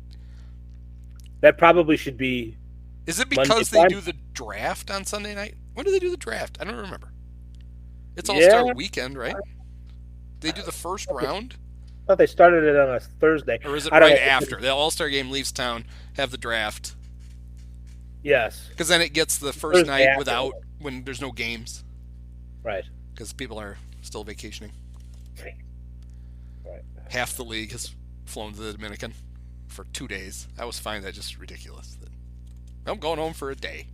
That probably should be. Is it because they do the draft on Sunday night? When do they do the draft? I don't remember. It's All-Star Weekend, right? They do the first round? I thought they started it on a Thursday. Or is it right after? The All-Star game leaves town, have the draft. Yes. Because then it gets the first night when there's no games. Right. Because people are still vacationing. Right. Half the league has flown to the Dominican for 2 days. I always find that just ridiculous. I'm going home for a day.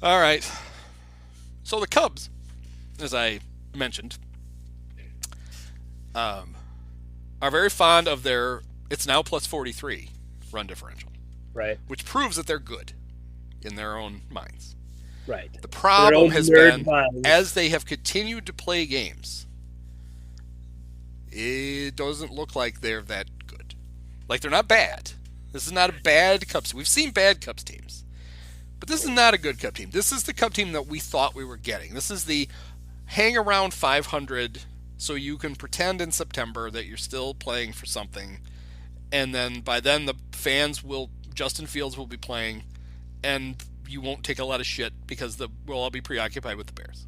All right. So the Cubs, as I mentioned, are very fond of their it's now plus 43 run differential. Right. Which proves that they're good in their own minds. Right. The problem has been, as they have continued to play games, it doesn't look like they're that good. Like, they're not bad. This is not a bad Cubs team. We've seen bad Cubs teams. But this is not a good Cub team. This is the Cub team that we thought we were getting. This is the hang around 500 so you can pretend in September that you're still playing for something. And then by then the fans will Justin Fields will be playing, and you won't take a lot of shit because we'll all be preoccupied with the Bears.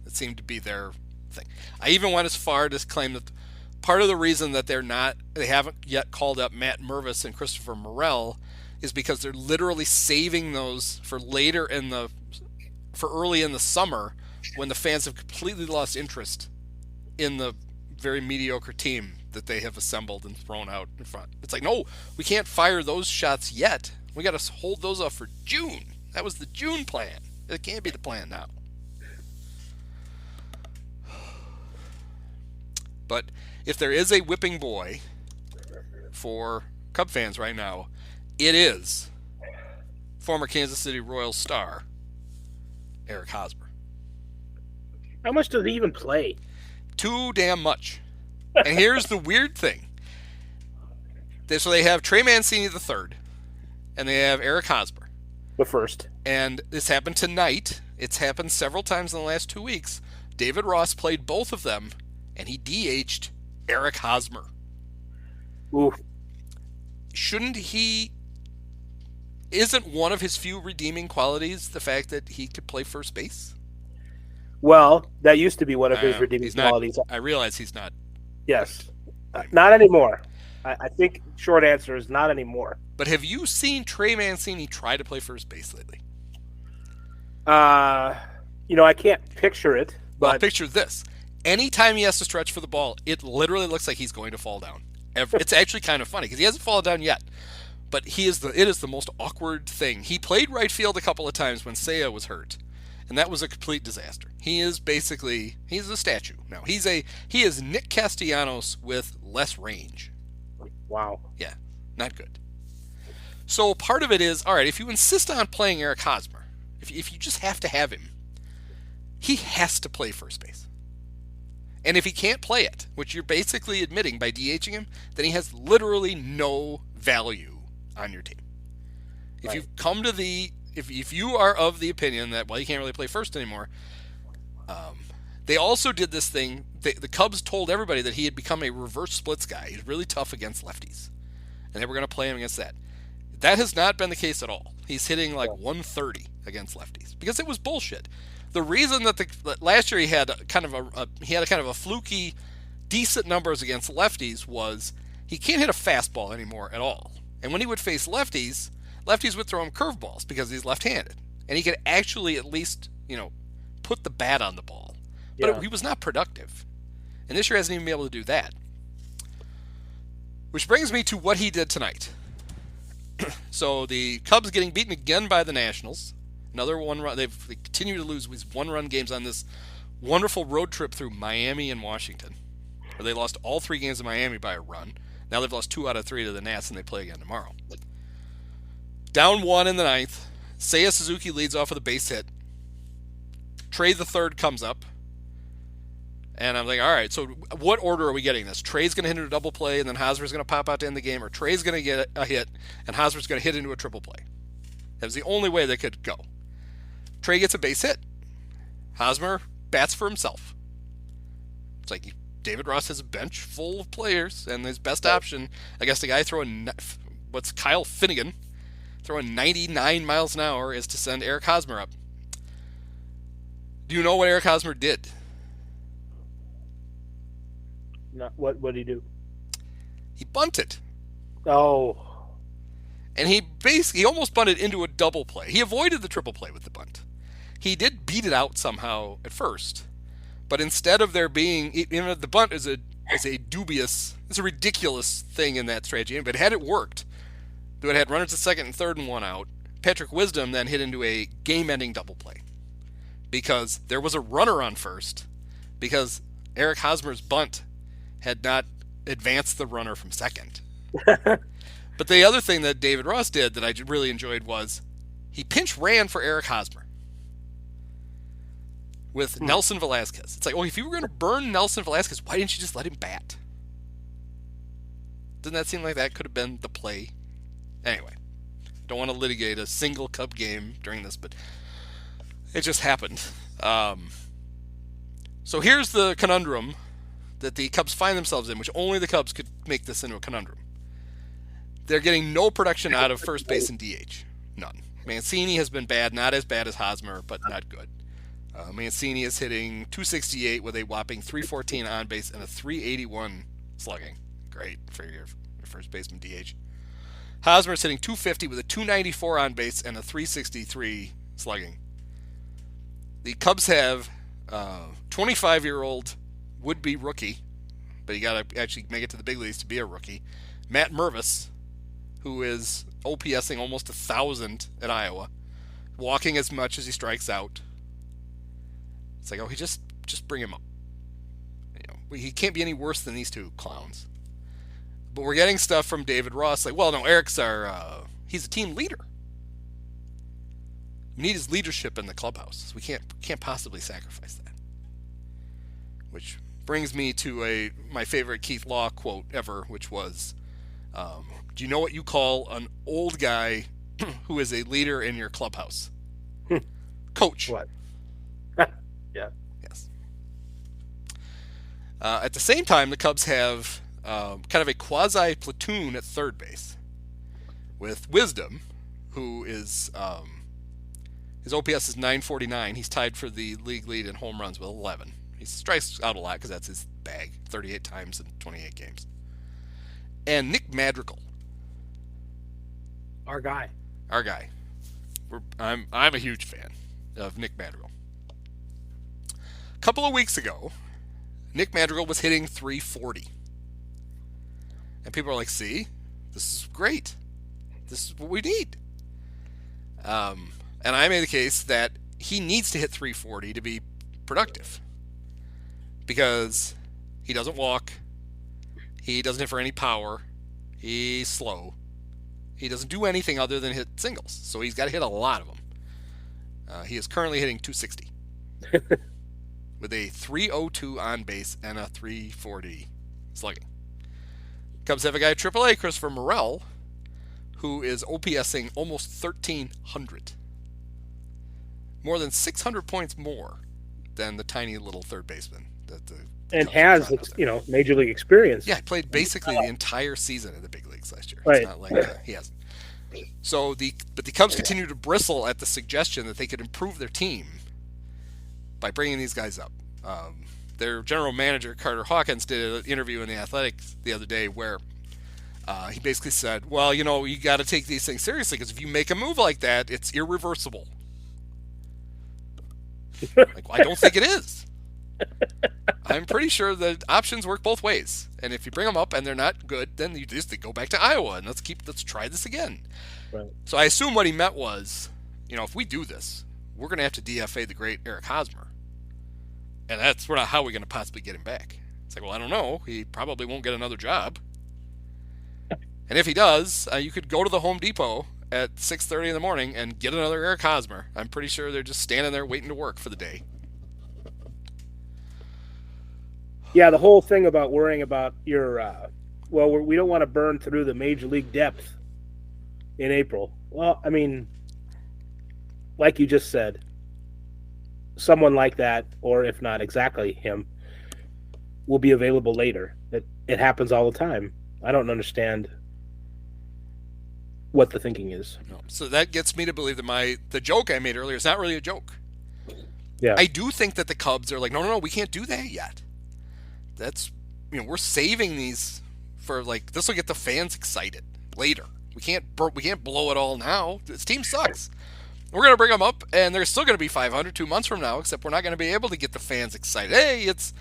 It seemed to be their thing. I even went as far to claim that part of the reason that they haven't yet called up Matt Mervis and Christopher Morel is because they're literally saving those for early in the summer when the fans have completely lost interest in the very mediocre team that they have assembled and thrown out in front. It's like, no, we can't fire those shots yet. We got to hold those off for June. That was the June plan. It can't be the plan now. But if there is a whipping boy for Cub fans right now, it is former Kansas City Royals star Eric Hosmer. How much does he even play? Too damn much. And here's the weird thing. So they have Trey Mancini III, and they have Eric Hosmer. The first. And this happened tonight. It's happened several times in the last 2 weeks. David Ross played both of them, and he DH'd Eric Hosmer. Ooh. Isn't one of his few redeeming qualities the fact that he could play first base? Well, that used to be one of his redeeming qualities. I realize he's not. Yes. Not anymore. I think short answer is not anymore. But have you seen Trey Mancini try to play first base lately? I can't picture it. But Well, picture this. Anytime he has to stretch for the ball, it literally looks like he's going to fall down. It's actually kind of funny because he hasn't fallen down yet. But it is the most awkward thing. He played right field a couple of times when Seiya was hurt, and that was a complete disaster. He's a statue now. He is Nick Castellanos with less range. Wow. Yeah, not good. So part of it is, all right, if you insist on playing Eric Hosmer, if you just have to have him, he has to play first base. And if he can't play it, which you're basically admitting by DHing him, then he has literally no value on your team. If you've come to if you are of the opinion that, well, he can't really play first anymore, they also did this thing. The Cubs told everybody that he had become a reverse splits guy. He's really tough against lefties, and they were going to play him against that. That has not been the case at all. He's hitting like 130 against lefties because it was bullshit. The reason that last year he had kind of a fluky, decent numbers against lefties was he can't hit a fastball anymore at all. And when he would face lefties would throw him curveballs because he's left-handed, and he could actually at least put the bat on the ball. But he was not productive, and this year hasn't even been able to do that. Which brings me to what he did tonight. So the Cubs getting beaten again by the Nationals. Another one run. They continue to lose these one-run games on this wonderful road trip through Miami and Washington, where they lost all 3 games in Miami by a run. Now they've lost 2 out of 3 to the Nats, and they play again tomorrow. Down 1 in the 9th. Seiya Suzuki leads off with a base hit. Trey the third comes up. And I'm like, all right, so what order are we getting this? Trey's going to hit into a double play, and then Hosmer's going to pop out to end the game, or Trey's going to get a hit, and Hosmer's going to hit into a triple play. That was the only way they could go. Trey gets a base hit. Hosmer bats for himself. It's like David Ross has a bench full of players, and his best option, I guess the guy throwing, what's Kyle Finnegan, throwing 99 miles an hour, is to send Eric Hosmer up. Do you know what Eric Hosmer did? What did he do? He bunted. Oh. And he almost bunted into a double play. He avoided the triple play with the bunt. He did beat it out somehow at first, but instead of there being, the bunt is a dubious, it's a ridiculous thing in that strategy. But had it worked, they would have had runners at second and third and 1 out. Patrick Wisdom then hit into a game-ending double play because there was a runner on first because Eric Hosmer's bunt had not advanced the runner from second. But the other thing that David Ross did that I really enjoyed was he pinch ran for Eric Hosmer with Nelson Velasquez. It's like, if you were going to burn Nelson Velasquez, why didn't you just let him bat? Doesn't that seem like that could have been the play? Anyway, don't want to litigate a single Cub game during this, but it just happened. So here's the conundrum that the Cubs find themselves in, which only the Cubs could make this into a conundrum. They're getting no production out of first base and DH. None. Mancini has been bad, not as bad as Hosmer, but not good. Mancini is hitting .268 with a whopping .314 on base and a .381 slugging. Great for your first baseman DH. Hosmer is hitting .250 with a .294 on base and a .363 slugging. The Cubs have 25-year-old would-be rookie, but you got to actually make it to the big leagues to be a rookie, Matt Mervis, who is OPSing almost 1,000 at Iowa, walking as much as he strikes out. It's like, he just bring him up. He can't be any worse than these two clowns. But we're getting stuff from David Ross like, well, no, Eric's he's a team leader. We need his leadership in the clubhouse. We can't possibly sacrifice that. Which brings me to my favorite Keith Law quote ever, which was, do you know what you call an old guy who is a leader in your clubhouse? Coach. What? Yeah. Yes. At the same time, the Cubs have kind of a quasi-platoon at third base with Wisdom, who is his OPS is .949. He's tied for the league lead in home runs with 11. He strikes out a lot because that's his bag, 38 times in 28 games. And Nick Madrigal. Our guy. I'm a huge fan of Nick Madrigal. A couple of weeks ago, Nick Madrigal was hitting .340. And people are like, see, this is great. This is what we need. And I made the case that he needs to hit .340 to be productive. Because he doesn't walk. He doesn't hit for any power. He's slow. He doesn't do anything other than hit singles. So he's got to hit a lot of them. He is currently hitting .260. With a .302 on base and a .340 slugging. Cubs have a guy at AAA, Christopher Morel, who is OPSing almost 1,300. More than 600 points more than the tiny little third baseman. And has, major league experience. Yeah, he played basically the entire season in the big leagues last year. Right. It's not like he hasn't. So the Cubs continue to bristle at the suggestion that they could improve their team by bringing these guys up. Their general manager, Carter Hawkins, did an interview in The Athletic the other day where he basically said, well, you got to take these things seriously because if you make a move like that, it's irreversible. I don't think it is. I'm pretty sure the options work both ways. And if you bring them up and they're not good, then you just go back to Iowa and let's try this again. Right. So I assume what he meant was, if we do this, we're going to have to DFA the great Eric Hosmer. And we're not how we're going to possibly get him back. It's like, well, I don't know. He probably won't get another job. And if he does, you could go to the Home Depot at 6:30 in the morning and get another Eric Hosmer. I'm pretty sure they're just standing there waiting to work for the day. Yeah, the whole thing about worrying about your, we don't want to burn through the major league depth in April. Well, I mean, like you just said, someone like that, or if not exactly him, will be available later. It happens all the time. I don't understand what the thinking is. No. So that gets me to believe that the joke I made earlier is not really a joke. Yeah, I do think that the Cubs are like, no, we can't do that yet. That's, we're saving these for this will get the fans excited later. We can't blow it all now. This team sucks. We're going to bring them up, and they're still going to be 500 2 months from now, except we're not going to be able to get the fans excited. Hey, it's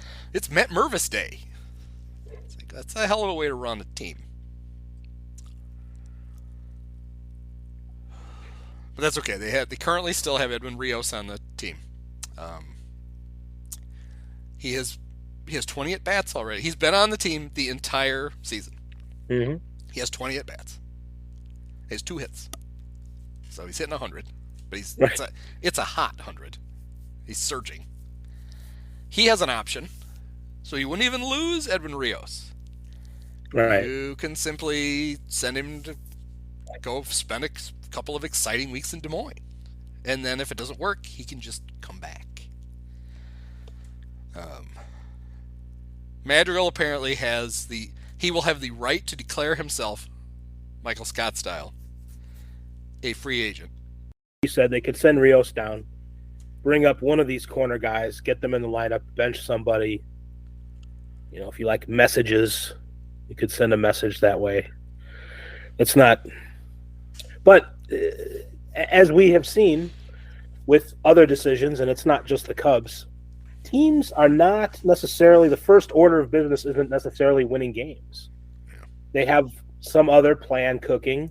Matt Mervis Day. That's a hell of a way to run a team. But that's okay. They currently still have Edwin Rios on the team. He has 20 at-bats already. He's been on the team the entire season. Mm-hmm. He has 20 at-bats. He has 2 hits. So he's hitting 100. But it's a hot 100. He's surging. He has an option. So you wouldn't even lose Edwin Rios. Right. You can simply send him to go spend a couple of exciting weeks in Des Moines. And then if it doesn't work, he can just come back. Madrigal apparently he will have the right to declare himself Michael Scott style, a free agent. You said they could send Rios down, bring up one of these corner guys, get them in the lineup, bench somebody. If you like messages, you could send a message that way. It's not, but as we have seen with other decisions, and it's not just the Cubs, teams are not necessarily, the first order of business isn't necessarily winning games. Yeah. They have some other plan cooking.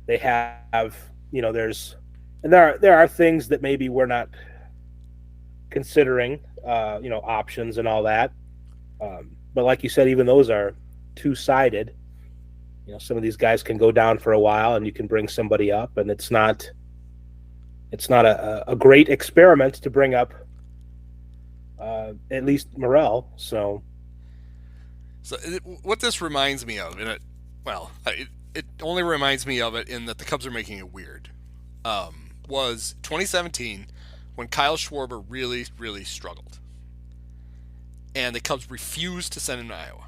They have, there are things that maybe we're not considering, options and all that. But like you said, even those are two-sided. Some of these guys can go down for a while, and you can bring somebody up, and it's not a great experiment to bring up at least Morel. So what this reminds me of, and it only reminds me of it in that the Cubs are making it weird, was 2017 when Kyle Schwarber really, really struggled. And the Cubs refused to send him to Iowa.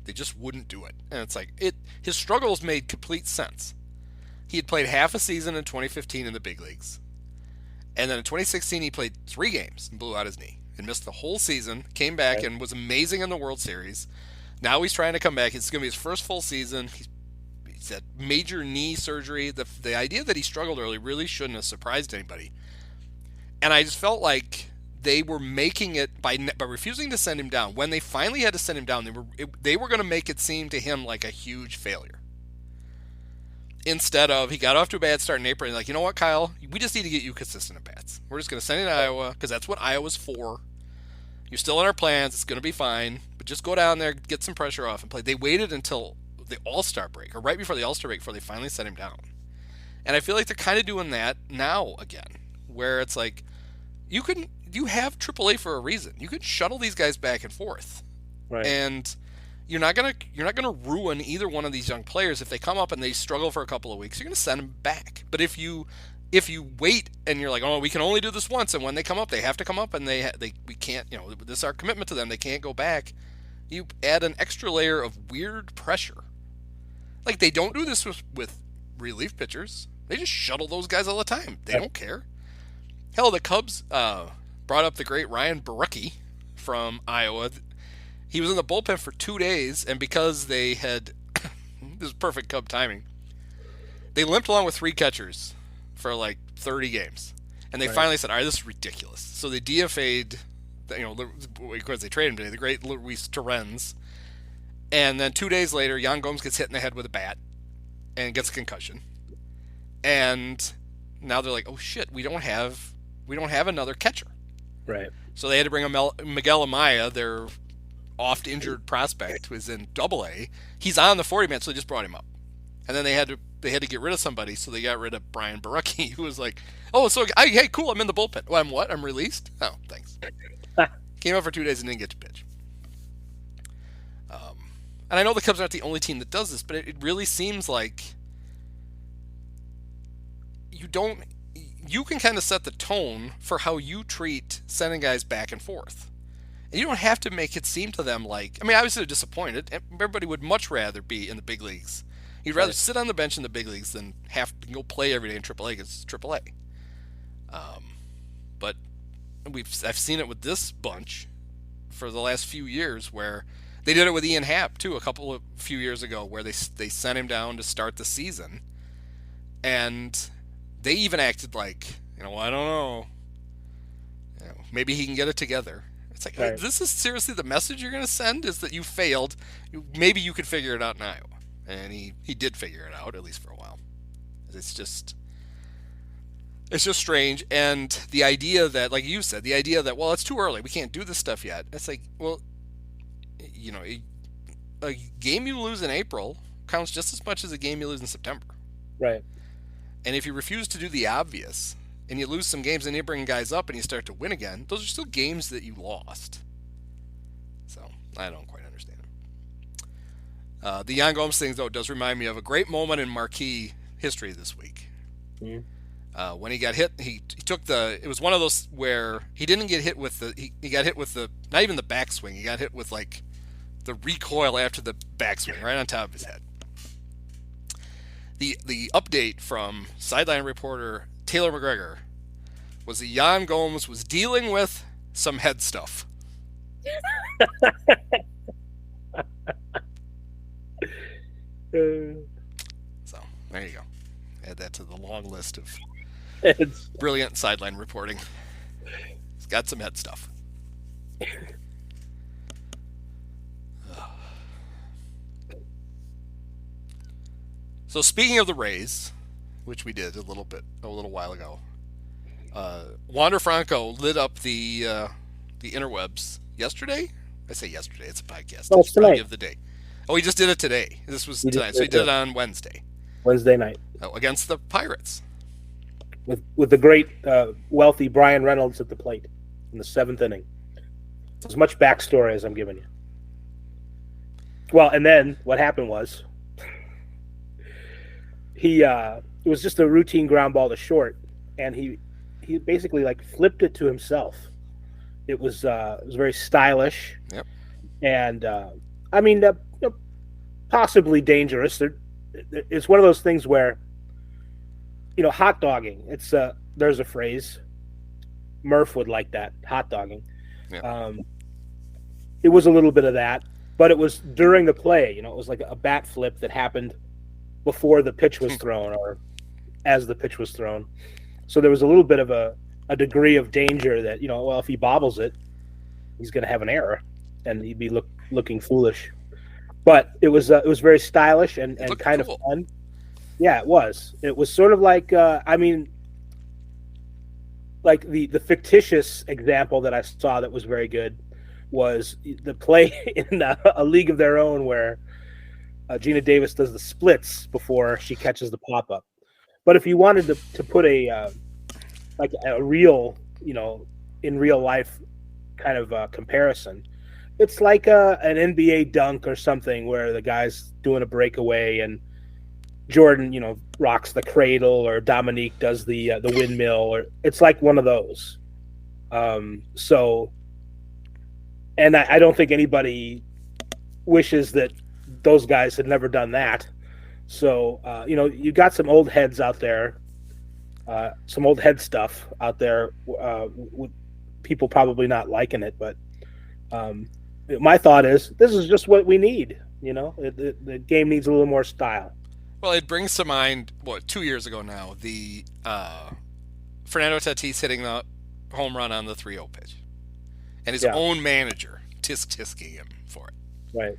They just wouldn't do it. And it's like, his struggles made complete sense. He had played half a season in 2015 in the big leagues. And then in 2016, he played 3 games and blew out his knee and missed the whole season, came back and was amazing in the World Series. Now he's trying to come back. It's going to be his first full season. He's had major knee surgery. The idea that he struggled early really shouldn't have surprised anybody. And I just felt like they were making it by refusing to send him down. When they finally had to send him down, they were going to make it seem to him like a huge failure. Instead of, he got off to a bad start in April, and like, you know what, Kyle, we just need to get you consistent at bats. We're just going to send you to Iowa because that's what Iowa's for. You're still in our plans. It's going to be fine, but just go down there, get some pressure off, and play. They waited until the All-Star break, or right before the All-Star break, before they finally sent him down. And I feel like they're kind of doing that now again, where it's like, you have AAA for a reason. You can shuttle these guys back and forth, right? And you're not gonna ruin either one of these young players if they come up and they struggle for a couple of weeks. You're gonna send them back. But if you wait and you're like, oh, we can only do this once, and when they come up, they have to come up, and we can't. This is our commitment to them. They can't go back. You add an extra layer of weird pressure. Like, they don't do this with relief pitchers. They just shuttle those guys all the time. They don't care. Hell, the Cubs brought up the great Ryan Barucki from Iowa. He was in the bullpen for 2 days, and because they had this is perfect Cub timing, they limped along with 3 catchers for like 30 games, and they finally said, "All right, this is ridiculous." So they DFA'd, of course they traded him today, the great Luis Torrens, and then 2 days later, Yan Gomes gets hit in the head with a bat and gets a concussion, and now they're like, "Oh shit, we don't have another catcher." Right. So they had to bring Miguel Amaya, their oft-injured prospect, who is in Double-A. He's on the 40-man, so they just brought him up. And then they had to get rid of somebody, so they got rid of Brian Barucki, who was like, "Oh, so hey, cool, I'm in the bullpen." Well, I'm what? I'm released? Oh, thanks. Came out for 2 days and didn't get to pitch. And I know the Cubs aren't the only team that does this, but it really seems like you can kind of set the tone for how you treat sending guys back and forth. And you don't have to make it seem to them like, obviously they're disappointed. Everybody would much rather be in the big leagues. You'd rather sit on the bench in the big leagues than have to go play every day in AAA because it's AAA. But I've seen it with this bunch for the last few years, where they did it with Ian Happ too a few years ago, where they sent him down to start the season, and they even acted like, I don't know, maybe he can get it together. It's like, hey, this is seriously the message you're going to send, is that you failed. Maybe you could figure it out in Iowa. And he did figure it out, at least for a while. It's just strange. And the idea that, like you said, well, it's too early, we can't do this stuff yet. It's like, well, a game you lose in April counts just as much as a game you lose in September. Right. And if you refuse to do the obvious, and you lose some games and you bring guys up and you start to win again, those are still games that you lost. So, I don't quite understand it. The Yan Gomes thing, though, does remind me of a great moment in Marquee history this week. Mm-hmm. When he got hit, he took it was one of those where he didn't get hit with he got hit with not even the backswing, he got hit with like the recoil after the backswing, right on top of his head. the update from sideline reporter Taylor McGregor was that Jan Gomes was dealing with some head stuff. So there you go. Add that to the long list of brilliant sideline reporting. He's got some head stuff. So speaking of the Rays, which we did a little while ago, Wander Franco lit up the interwebs yesterday. I say yesterday; it's a podcast. Oh, it's tonight. Of the day. Oh, he just did it today. This was tonight, so he did it on Wednesday. Wednesday night. Against the Pirates. With the great, wealthy Brian Reynolds at the plate in the 7th inning. As much backstory as I'm giving you. Well, and then what happened was it was just a routine ground ball to short, and he basically like flipped it to himself. It was very stylish. Yep. And I mean, possibly dangerous. It's one of those things where, hot dogging. It's there's a phrase. Murph would like that, hot dogging. Yep. It was a little bit of that, but it was during the play. It was like a bat flip that happened before the pitch was thrown or as the pitch was thrown. So there was a little bit of a degree of danger that, if he bobbles it, he's going to have an error and he'd be looking foolish. But it was very stylish and kind cool. of fun. Yeah, it was. It was sort of like, like the fictitious example that I saw that was very good was the play in A League of Their Own where Gina Davis does the splits before she catches the pop-up. But if you wanted to put a real, in real life kind of comparison, it's like an NBA dunk or something where the guy's doing a breakaway and Jordan, rocks the cradle, or Dominique does the windmill, or it's like one of those. And I don't think anybody wishes that those guys had never done that. So, you got some old heads out there, some old head stuff out there, with people probably not liking it. But my thought is this is just what we need. The game needs a little more style. Well, it brings to mind, 2 years ago now, the Fernando Tatis hitting the home run on the 3-0 pitch. And his own manager tisk-tisking him for it. Right.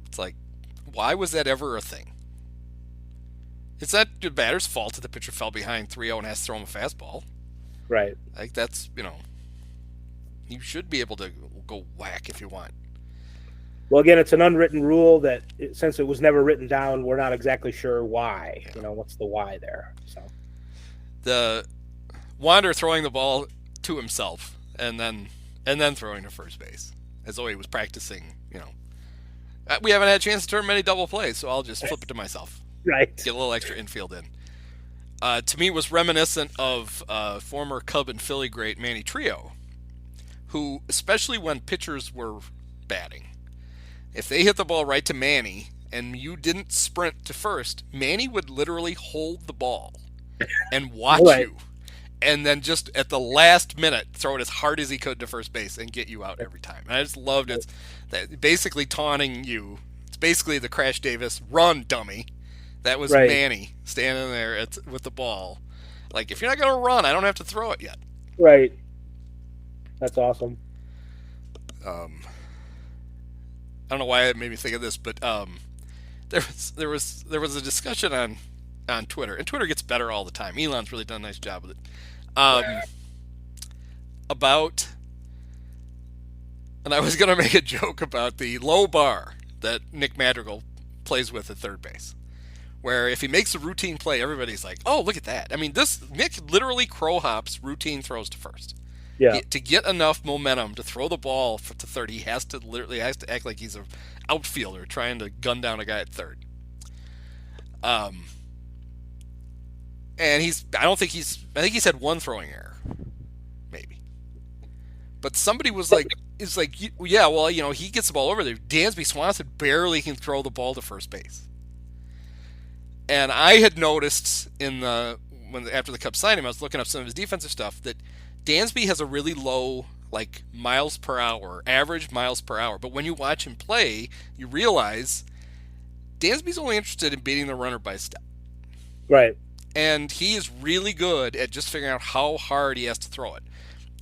It's like, why was that ever a thing? It's not the batter's fault that the pitcher fell behind 3-0 and has to throw him a fastball. Right. Like, that's, you should be able to go whack if you want. Well, again, it's an unwritten rule that since it was never written down, we're not exactly sure why. Yeah. What's the why there? So the Wander throwing the ball to himself and then throwing to first base as though he was practicing. We haven't had a chance to turn many double plays, so I'll just flip it to myself. Right. Get a little extra infield in. To me, it was reminiscent of former Cub and Philly great Manny Trio, who, especially when pitchers were batting, if they hit the ball right to Manny and you didn't sprint to first, Manny would literally hold the ball and watch you, and then just at the last minute throw it as hard as he could to first base and get you out every time. And I just loved it. That basically taunting you. It's basically the Crash Davis run dummy. That was Manny standing there with the ball. Like, if you're not going to run, I don't have to throw it yet. Right. That's awesome. I don't know why it made me think of this, but there was a discussion on Twitter, and Twitter gets better all the time. Elon's really done a nice job with it. About, and I was going to make a joke about the low bar that Nick Madrigal plays with at third base, where if he makes a routine play, everybody's like, "Oh, look at that!" I mean, Nick literally crow hops routine throws to first. Yeah. To get enough momentum to throw the ball to third, he has to act like he's an outfielder trying to gun down a guy at third. And I think he's had one throwing error, maybe. But somebody was like, yeah, well, he gets the ball over there. Dansby Swanson barely can throw the ball to first base. And I had noticed after the Cubs signed him, I was looking up some of his defensive stuff, that Dansby has a really low miles per hour, average miles per hour. But when you watch him play, you realize Dansby's only interested in beating the runner by a step. Right. And he is really good at just figuring out how hard he has to throw it.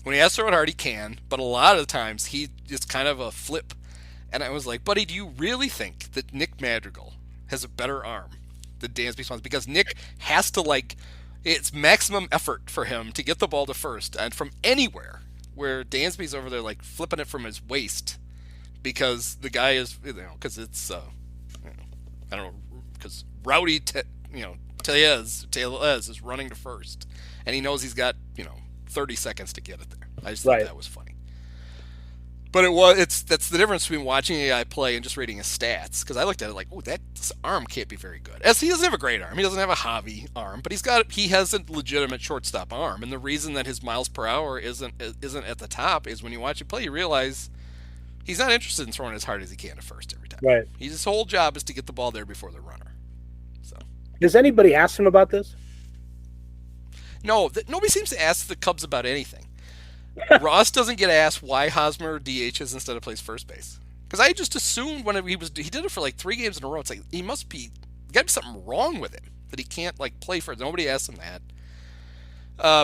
When he has to throw it hard, he can, but a lot of the times he is kind of a flip. And I was like, buddy, do you really think that Nick Madrigal has a better arm than Dansby Swanson? Because Nick has to, it's maximum effort for him to get the ball to first and from anywhere, where Dansby's over there flipping it from his waist because the guy is, because it's, I don't know, because Rowdy, Tellez is running to first, and he knows he's got 30 seconds to get it there. I just thought that was funny. But that's the difference between watching a guy play and just reading his stats. Because I looked at it this arm can't be very good. As he doesn't have a great arm, he doesn't have a Javi arm, but he has a legitimate shortstop arm. And the reason that his miles per hour isn't at the top is when you watch him play, you realize he's not interested in throwing as hard as he can at first every time. Right. His whole job is to get the ball there before the runner. So. Does anybody ask him about this? No, nobody seems to ask the Cubs about anything. Ross doesn't get asked why Hosmer DHs instead of plays first base. Because I just assumed when he did it for 3 games in a row, it's he must be, got to be something wrong with him that he can't play first. Nobody asked him that.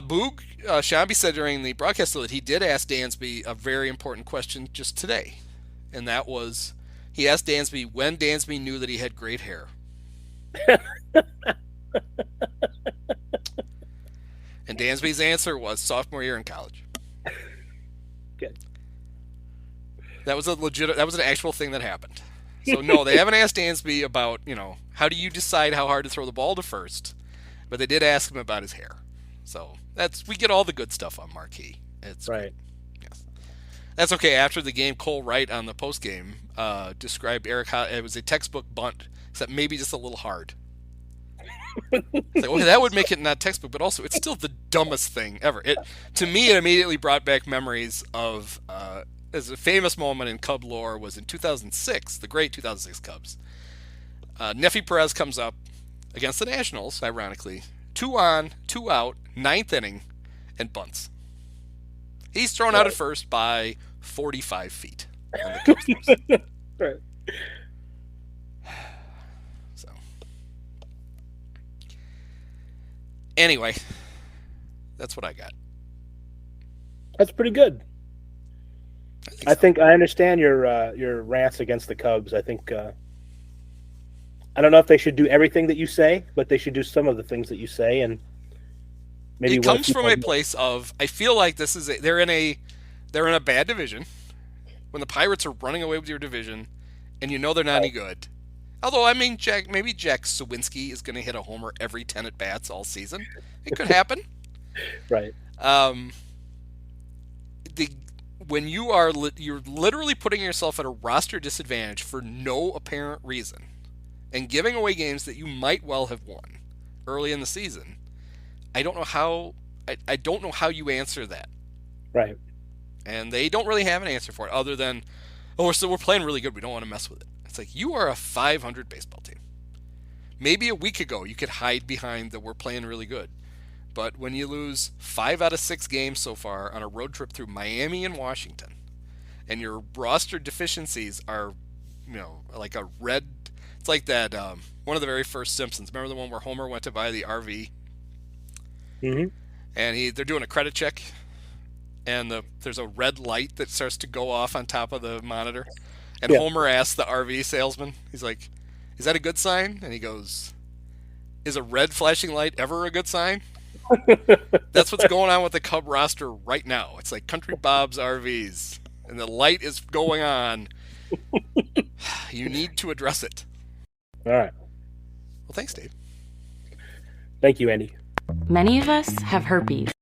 Boog Shambi said during the broadcast that he did ask Dansby a very important question just today, and that was he asked Dansby when Dansby knew that he had great hair. And Dansby's answer was sophomore year in college. Good. That was an actual thing that happened. So no, they haven't asked Dansby about, how do you decide how hard to throw the ball to first, but they did ask him about his hair. So we get all the good stuff on Marquee. It's right. Yes. That's okay. After the game, Cole Wright on the post game described Eric. It was a textbook bunt, except maybe just a little hard. That would make it not textbook, but also it's still the dumbest thing ever. To me, it immediately brought back memories of as a famous moment in Cub lore was in 2006, the great 2006 Cubs. Nefi Perez comes up against the Nationals, ironically, 2 on, 2 out, 9th inning, and bunts. He's thrown out at first by 45 feet. On the Cubs. Right. Anyway, that's what I got. That's pretty good. I think I understand your rants against the Cubs. I think I don't know if they should do everything that you say, but they should do some of the things that you say, and maybe it comes from a place of I feel like this is they're in a bad division. When the Pirates are running away with your division, and they're not any good. Although, maybe Jack Sawinski is going to hit a homer every 10 at-bats all season. It could happen. Right. When you're literally putting yourself at a roster disadvantage for no apparent reason and giving away games that you might well have won early in the season, I don't know how you answer that. Right. And they don't really have an answer for it other than, we're playing really good. We don't want to mess with it. It's you are a 500 baseball team. Maybe a week ago you could hide behind that we're playing really good. But when you lose 5 out of 6 games so far on a road trip through Miami and Washington, and your roster deficiencies are, like a red... It's like that, one of the very first Simpsons. Remember the one where Homer went to buy the RV? Mm-hmm. And they're doing a credit check, and there's a red light that starts to go off on top of the monitor. And Homer asks the RV salesman, he's like, is that a good sign? And he goes, is a red flashing light ever a good sign? That's what's going on with the Cub roster right now. It's like Country Bob's RVs, and the light is going on. You need to address it. All right. Well, thanks, Dave. Thank you, Andy. Many of us have herpes.